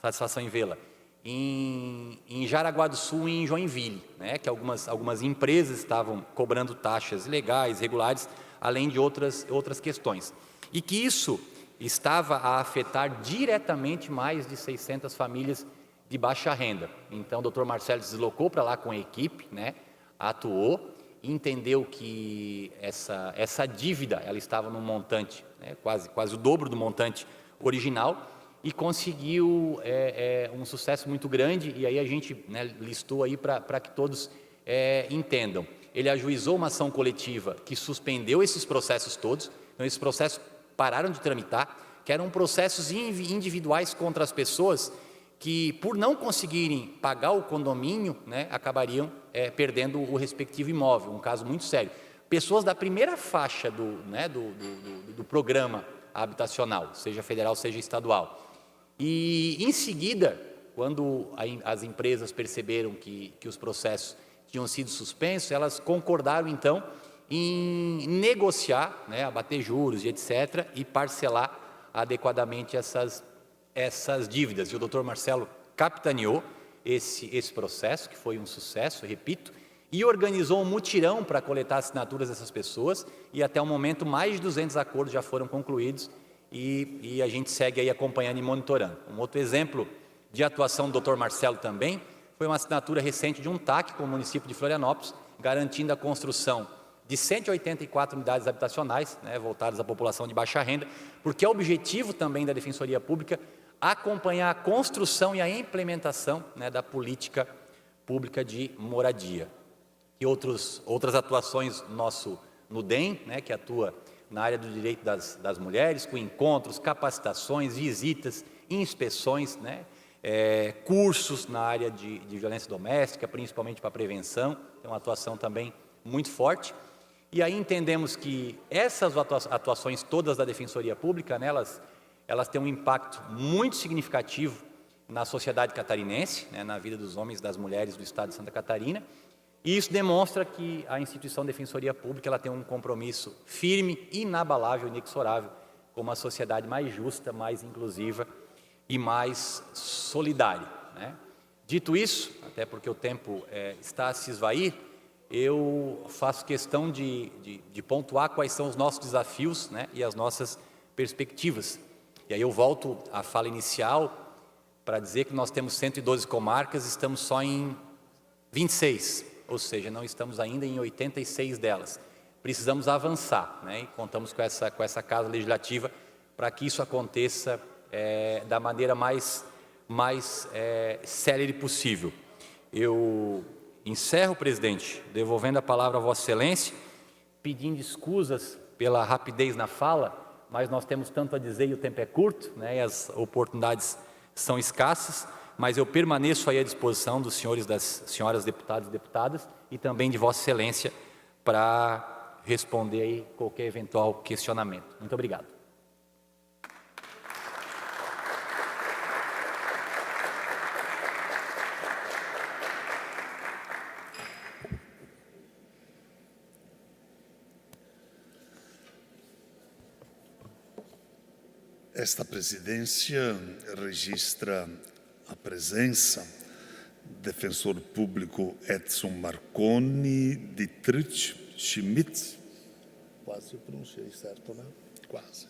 Speaker 5: Satisfação em vê-la. Em Jaraguá do Sul e em Joinville, né, que algumas empresas estavam cobrando taxas ilegais, irregulares, além de outras questões. E que isso estava a afetar diretamente mais de 600 famílias de baixa renda. Então, o doutor Marcelo se deslocou para lá com a equipe, né, atuou, entendeu que essa dívida ela estava num montante, né, quase o dobro do montante original, e conseguiu um sucesso muito grande, e aí a gente, né, listou aí para que todos entendam. Ele ajuizou uma ação coletiva que suspendeu esses processos todos, então esses processos pararam de tramitar, que eram processos individuais contra as pessoas que, por não conseguirem pagar o condomínio, né, acabariam perdendo o respectivo imóvel, um caso muito sério. Pessoas da primeira faixa do programa habitacional, seja federal, seja estadual. E, em seguida, quando as empresas perceberam que os processos tinham sido suspensos, elas concordaram, então, em negociar, né, abater juros e etc., e parcelar adequadamente essas dívidas. E o doutor Marcelo capitaneou esse processo, que foi um sucesso, repito, e organizou um mutirão para coletar assinaturas dessas pessoas, e até o momento mais de 200 acordos já foram concluídos, e a gente segue aí acompanhando e monitorando. Um outro exemplo de atuação do doutor Marcelo também foi uma assinatura recente de um TAC com o município de Florianópolis, garantindo a construção de 184 unidades habitacionais, né, voltadas à população de baixa renda, porque é objetivo também da Defensoria Pública acompanhar a construção e a implementação, né, da política pública de moradia. E outras atuações no DEM, né, que atua na área do direito das mulheres, com encontros, capacitações, visitas, inspeções, né, cursos na área de violência doméstica, principalmente para prevenção, é uma atuação também muito forte. E aí entendemos que essas atuações todas da Defensoria Pública, né, elas têm um impacto muito significativo na sociedade catarinense, né, na vida dos homens e das mulheres do estado de Santa Catarina, e isso demonstra que a instituição Defensoria Pública ela tem um compromisso firme, inabalável, inexorável com uma sociedade mais justa, mais inclusiva e mais solidária, né? Dito isso, até porque o tempo está a se esvair, eu faço questão de pontuar quais são os nossos desafios, né, e as nossas perspectivas. E aí eu volto à fala inicial para dizer que nós temos 112 comarcas, estamos só em 26, ou seja, não estamos ainda em 86 delas. Precisamos avançar, né, e contamos com essa casa legislativa para que isso aconteça da maneira mais célere possível. Eu encerro, presidente, devolvendo a palavra a Vossa Excelência, pedindo escusas pela rapidez na fala, mas nós temos tanto a dizer e o tempo é curto, né, e as oportunidades são escassas, mas eu permaneço aí à disposição dos senhores e das senhoras deputados e deputadas e também de Vossa Excelência para responder aí qualquer eventual questionamento. Muito obrigado.
Speaker 1: Esta presidência registra a presença do defensor público Edson Marconi Dietrich Schmidt, quase eu pronunciei certo, né? Quase.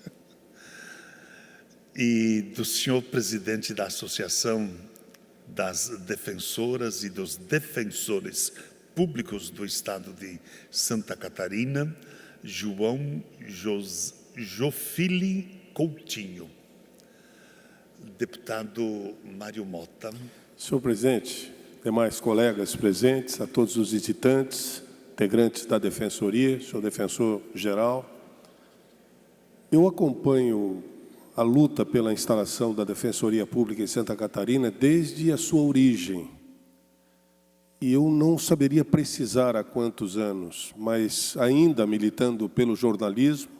Speaker 1: e do senhor presidente da Associação das Defensoras e dos Defensores Públicos do Estado de Santa Catarina, João Jofili Coutinho. Deputado Mário Mota.
Speaker 6: Senhor presidente, demais colegas presentes, a todos os visitantes, integrantes da Defensoria, senhor defensor-geral, eu acompanho a luta pela instalação da Defensoria Pública em Santa Catarina desde a sua origem. E eu não saberia precisar há quantos anos, mas ainda militando pelo jornalismo,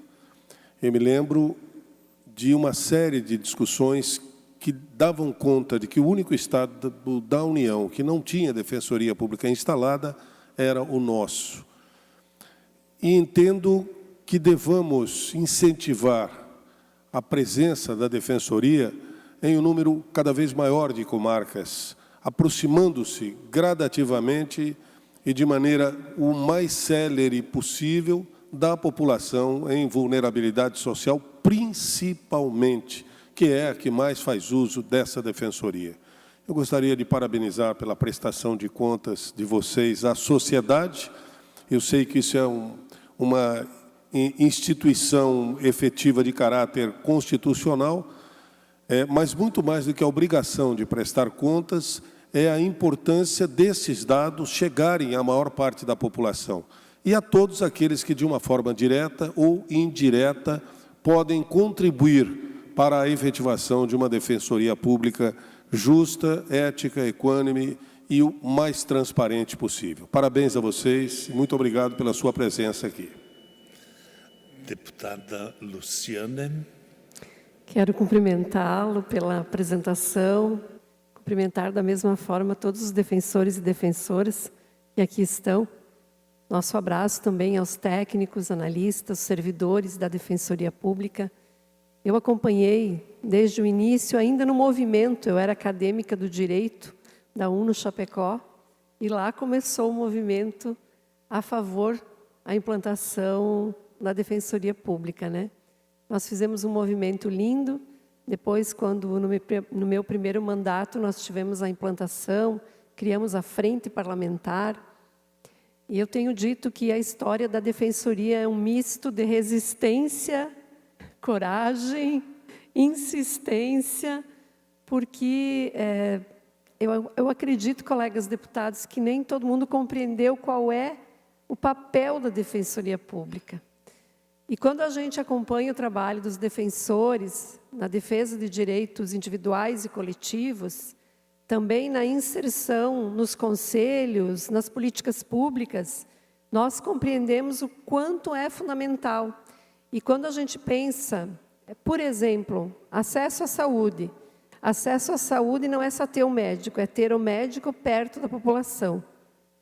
Speaker 6: eu me lembro de uma série de discussões que davam conta de que o único Estado da União que não tinha Defensoria Pública instalada era o nosso. E entendo que devamos incentivar a presença da Defensoria em um número cada vez maior de comarcas, aproximando-se gradativamente e de maneira o mais célere possível da população em vulnerabilidade social, principalmente, que é a que mais faz uso dessa Defensoria. Eu gostaria de parabenizar pela prestação de contas de vocês à sociedade. Eu sei que isso é uma instituição efetiva de caráter constitucional, mas muito mais do que a obrigação de prestar contas, é a importância desses dados chegarem à maior parte da população e a todos aqueles que, de uma forma direta ou indireta, podem contribuir para a efetivação de uma defensoria pública justa, ética, equânime e o mais transparente possível. Parabéns a vocês e muito obrigado pela sua presença aqui.
Speaker 1: Deputada Luciane.
Speaker 7: Quero cumprimentá-lo pela apresentação, cumprimentar da mesma forma todos os defensores e defensoras que aqui estão. Nosso abraço também aos técnicos, analistas, servidores da Defensoria Pública. Eu acompanhei desde o início, ainda no movimento, eu era acadêmica do direito da UNO Chapecó, e lá começou o movimento a favor da implantação da Defensoria Pública, né? Nós fizemos um movimento lindo, depois, quando no meu primeiro mandato, nós tivemos a implantação, criamos a Frente Parlamentar, e eu tenho dito que a história da Defensoria é um misto de resistência, coragem, insistência, porque eu acredito, colegas deputados, que nem todo mundo compreendeu qual é o papel da Defensoria Pública. E quando a gente acompanha o trabalho dos defensores na defesa de direitos individuais e coletivos, também na inserção nos conselhos, nas políticas públicas, nós compreendemos o quanto é fundamental. E quando a gente pensa, por exemplo, acesso à saúde. Acesso à saúde não é só ter um médico, é ter o médico perto da população.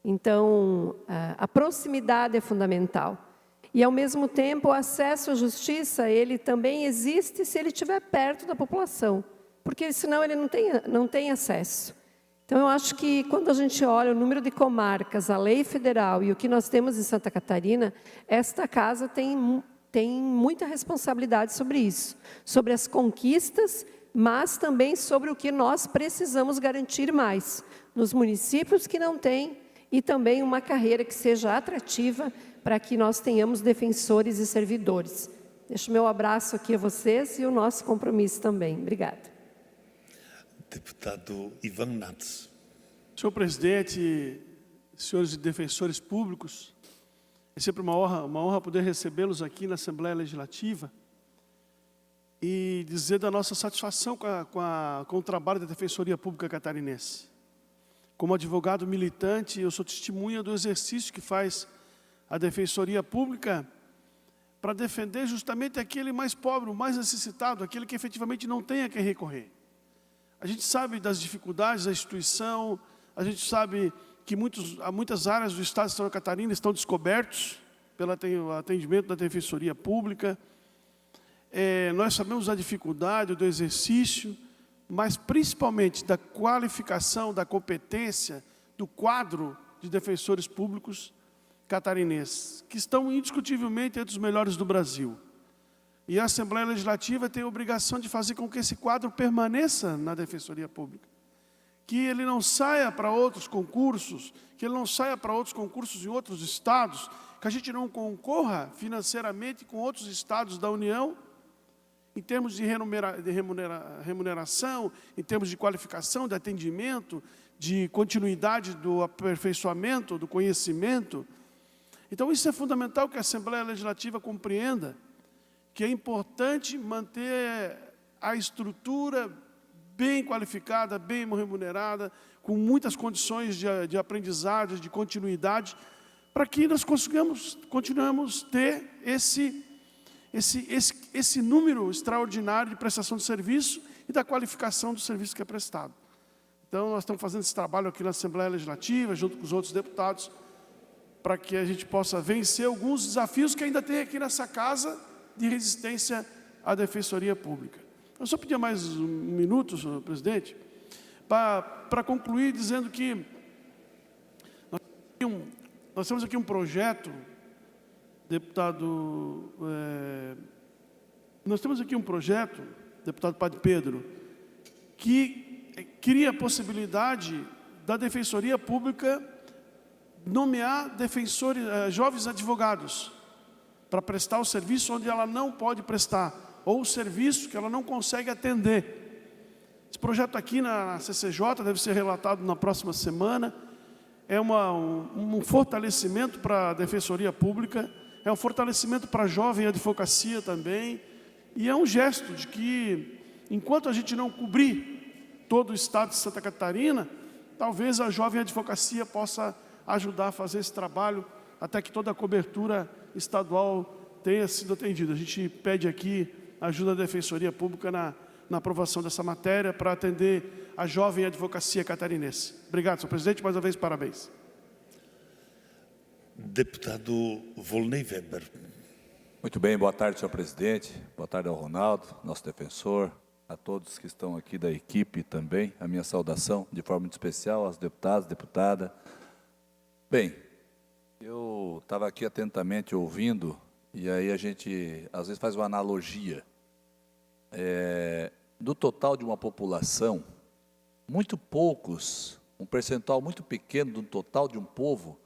Speaker 7: Então, a proximidade é fundamental. E, ao mesmo tempo, o acesso à justiça, ele também existe se ele estiver perto da população, porque senão ele não tem acesso. Então, eu acho que quando a gente olha o número de comarcas, a lei federal e o que nós temos em Santa Catarina, esta casa tem muita responsabilidade sobre isso, sobre as conquistas, mas também sobre o que nós precisamos garantir mais, nos municípios que não têm, e também uma carreira que seja atrativa para que nós tenhamos defensores e servidores. Deixo meu abraço aqui a vocês e o nosso compromisso também. Obrigada.
Speaker 1: Deputado Ivan Nats.
Speaker 8: Senhor presidente, senhores defensores públicos, é sempre uma honra poder recebê-los aqui na Assembleia Legislativa e dizer da nossa satisfação com o trabalho da Defensoria Pública Catarinense. Como advogado militante, eu sou testemunha do exercício que faz a Defensoria Pública para defender justamente aquele mais pobre, o mais necessitado, aquele que efetivamente não tem a quem recorrer. A gente sabe das dificuldades da instituição, a gente sabe que muitas áreas do Estado de Santa Catarina estão descobertos pelo atendimento da Defensoria Pública. Nós sabemos da dificuldade do exercício, mas principalmente da qualificação, da competência, do quadro de defensores públicos catarinenses, que estão indiscutivelmente entre os melhores do Brasil. E a Assembleia Legislativa tem a obrigação de fazer com que esse quadro permaneça na Defensoria Pública. Que ele não saia para outros concursos, que ele não saia para outros concursos em outros estados, que a gente não concorra financeiramente com outros estados da União, em termos de remuneração, em termos de qualificação, de atendimento, de continuidade do aperfeiçoamento, do conhecimento. Então, isso é fundamental que a Assembleia Legislativa compreenda, que é importante manter a estrutura bem qualificada, bem remunerada, com muitas condições de aprendizagem, de continuidade, para que nós continuemos a ter esse número extraordinário de prestação de serviço e da qualificação do serviço que é prestado. Então, nós estamos fazendo esse trabalho aqui na Assembleia Legislativa, junto com os outros deputados, para que a gente possa vencer alguns desafios que ainda tem aqui nessa casa de resistência à Defensoria Pública. Eu só pedia mais um minuto, senhor presidente, para concluir dizendo que nós temos aqui um projeto, deputado, deputado Padre Pedro, que cria a possibilidade da Defensoria Pública nomear jovens advogados para prestar o serviço onde ela não pode prestar, ou o serviço que ela não consegue atender. Esse projeto aqui na CCJ deve ser relatado na próxima semana. É um fortalecimento para a Defensoria Pública, é um fortalecimento para a jovem advocacia também, e é um gesto de que, enquanto a gente não cobrir todo o estado de Santa Catarina, talvez a jovem advocacia possa ajudar a fazer esse trabalho até que toda a cobertura estadual tenha sido atendida. A gente pede aqui a ajuda da Defensoria Pública na aprovação dessa matéria para atender a jovem advocacia catarinense. Obrigado, senhor presidente. Mais uma vez, parabéns.
Speaker 1: Deputado Volney Weber.
Speaker 3: Muito bem, boa tarde, senhor presidente. Boa tarde ao Ronaldo, nosso defensor, a todos que estão aqui da equipe também. A minha saudação, de forma muito especial, aos deputados, deputada. Bem, eu estava aqui atentamente ouvindo, e aí a gente, às vezes, faz uma analogia. Do total de uma população, muito poucos, um percentual muito pequeno do total de um povo,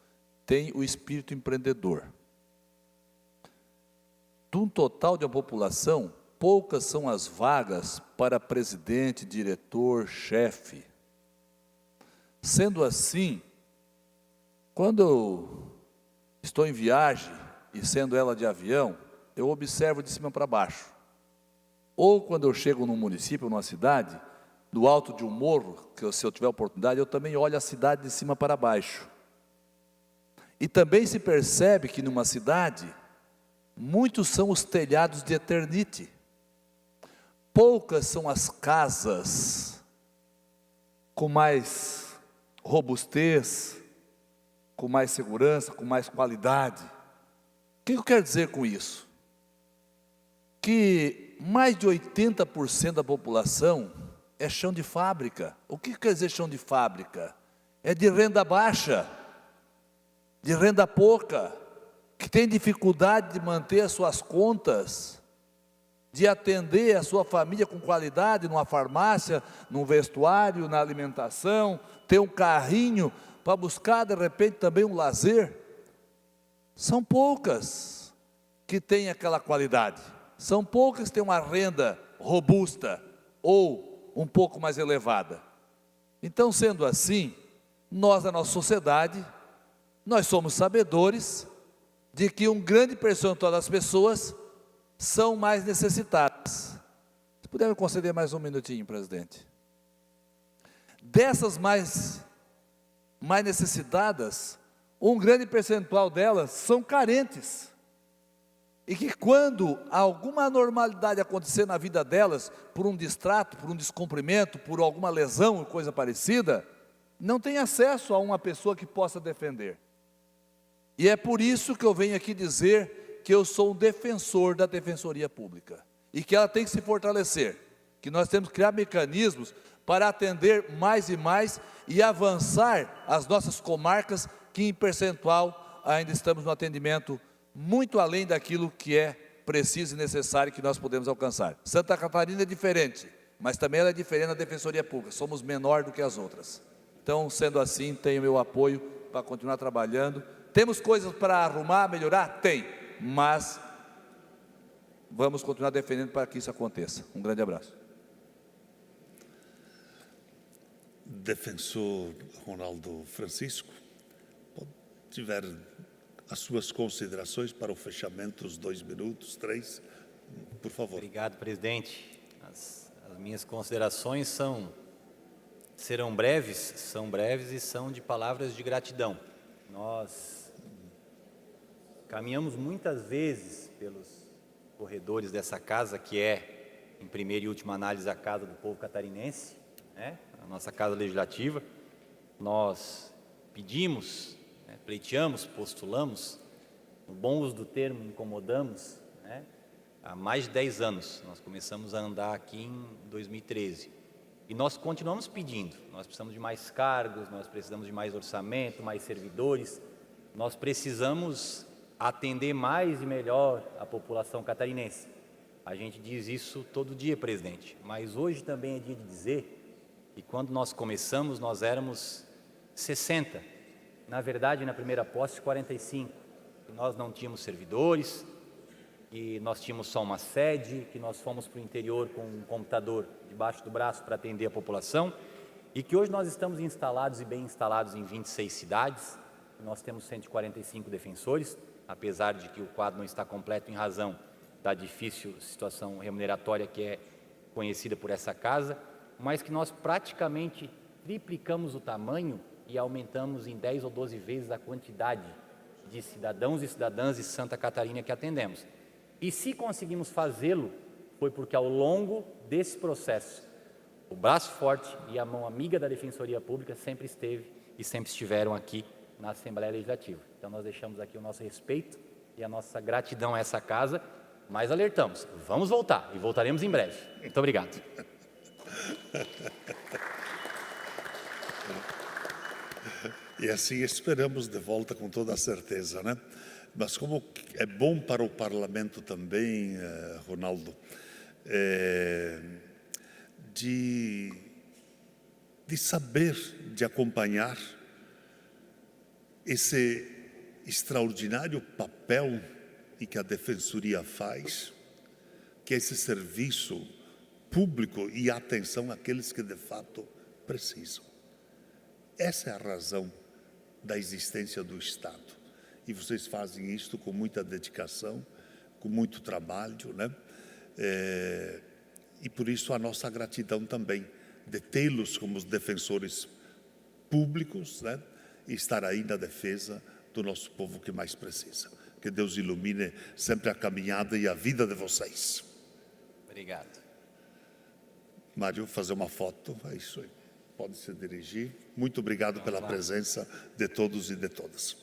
Speaker 3: tem o espírito empreendedor. De um total de uma população, poucas são as vagas para presidente, diretor, chefe. Sendo assim, quando eu estou em viagem, e sendo ela de avião, eu observo de cima para baixo. Ou quando eu chego num município, numa cidade, do alto de um morro, que se eu tiver oportunidade, eu também olho a cidade de cima para baixo. E também se percebe que numa cidade, muitos são os telhados de Eternite. Poucas são as casas com mais robustez, com mais segurança, com mais qualidade. O que eu quero dizer com isso? Que mais de 80% da população é chão de fábrica. O que quer dizer chão de fábrica? É de renda baixa, de renda pouca, que tem dificuldade de manter as suas contas, de atender a sua família com qualidade, numa farmácia, num vestuário, na alimentação, ter um carrinho para buscar, de repente, também um lazer. São poucas que têm aquela qualidade. São poucas que têm uma renda robusta ou um pouco mais elevada. Então, sendo assim, nós, na nossa sociedade, nós somos sabedores de que um grande percentual das pessoas são mais necessitadas. Se puder me conceder mais um minutinho, presidente. Dessas mais necessitadas, um grande percentual delas são carentes. E que quando alguma anormalidade acontecer na vida delas, por um distrato, por um descumprimento, por alguma lesão ou coisa parecida, não tem acesso a uma pessoa que possa defender. E é por isso que eu venho aqui dizer que eu sou um defensor da Defensoria Pública. E que ela tem que se fortalecer. Que nós temos que criar mecanismos para atender mais e mais e avançar as nossas comarcas, que em percentual ainda estamos no atendimento muito além daquilo que é preciso e necessário que nós podemos alcançar. Santa Catarina é diferente, mas também ela é diferente na Defensoria Pública, somos menor do que as outras. Então, sendo assim, tenho meu apoio para continuar trabalhando. Temos coisas para arrumar, melhorar? Tem, mas vamos continuar defendendo para que isso aconteça. Um grande abraço.
Speaker 1: Defensor Ronaldo Francisco, tiver as suas considerações para o fechamento, os 2 minutos, 3, por favor.
Speaker 5: Obrigado, presidente. As minhas considerações serão breves e são de palavras de gratidão. Nós caminhamos muitas vezes pelos corredores dessa casa, que é, em primeira e última análise, a casa do povo catarinense, né? A nossa casa legislativa. Nós pedimos, né, pleiteamos, postulamos, no bom uso do termo, incomodamos, né, há mais de 10 anos. Nós começamos a andar aqui em 2013. E nós continuamos pedindo. Nós precisamos de mais cargos, nós precisamos de mais orçamento, mais servidores. Nós precisamos atender mais e melhor a população catarinense. A gente diz isso todo dia, presidente. Mas hoje também é dia de dizer que quando nós começamos, nós éramos 60. Na verdade, na primeira posse, 45. Nós não tínhamos servidores, que nós tínhamos só uma sede, que nós fomos para o interior com um computador debaixo do braço para atender a população, e que hoje nós estamos instalados e bem instalados em 26 cidades. Nós temos 145 defensores, apesar de que o quadro não está completo em razão da difícil situação remuneratória que é conhecida por essa casa, mas que nós praticamente triplicamos o tamanho e aumentamos em 10 ou 12 vezes a quantidade de cidadãos e cidadãs de Santa Catarina que atendemos. E se conseguimos fazê-lo, foi porque ao longo desse processo, o braço forte e a mão amiga da Defensoria Pública sempre esteve e sempre estiveram aqui na Assembleia Legislativa. Então nós deixamos aqui o nosso respeito e a nossa gratidão a essa casa, mas alertamos, vamos voltar e voltaremos em breve. Muito obrigado.
Speaker 1: E assim esperamos de volta com toda a certeza, né? Mas como é bom para o parlamento também, Ronaldo, de saber, de acompanhar esse extraordinário papel e que a Defensoria faz, que é esse serviço público e atenção àqueles que de fato precisam. Essa é a razão da existência do Estado. E vocês fazem isto com muita dedicação, com muito trabalho, né? E por isso a nossa gratidão também de tê-los como os defensores públicos, né? E estar aí na defesa do nosso povo que mais precisa. Que Deus ilumine sempre a caminhada e a vida de vocês.
Speaker 5: Obrigado.
Speaker 1: Mário, fazer uma foto, é isso aí. Pode se dirigir. Muito obrigado pela presença de todos e de todas.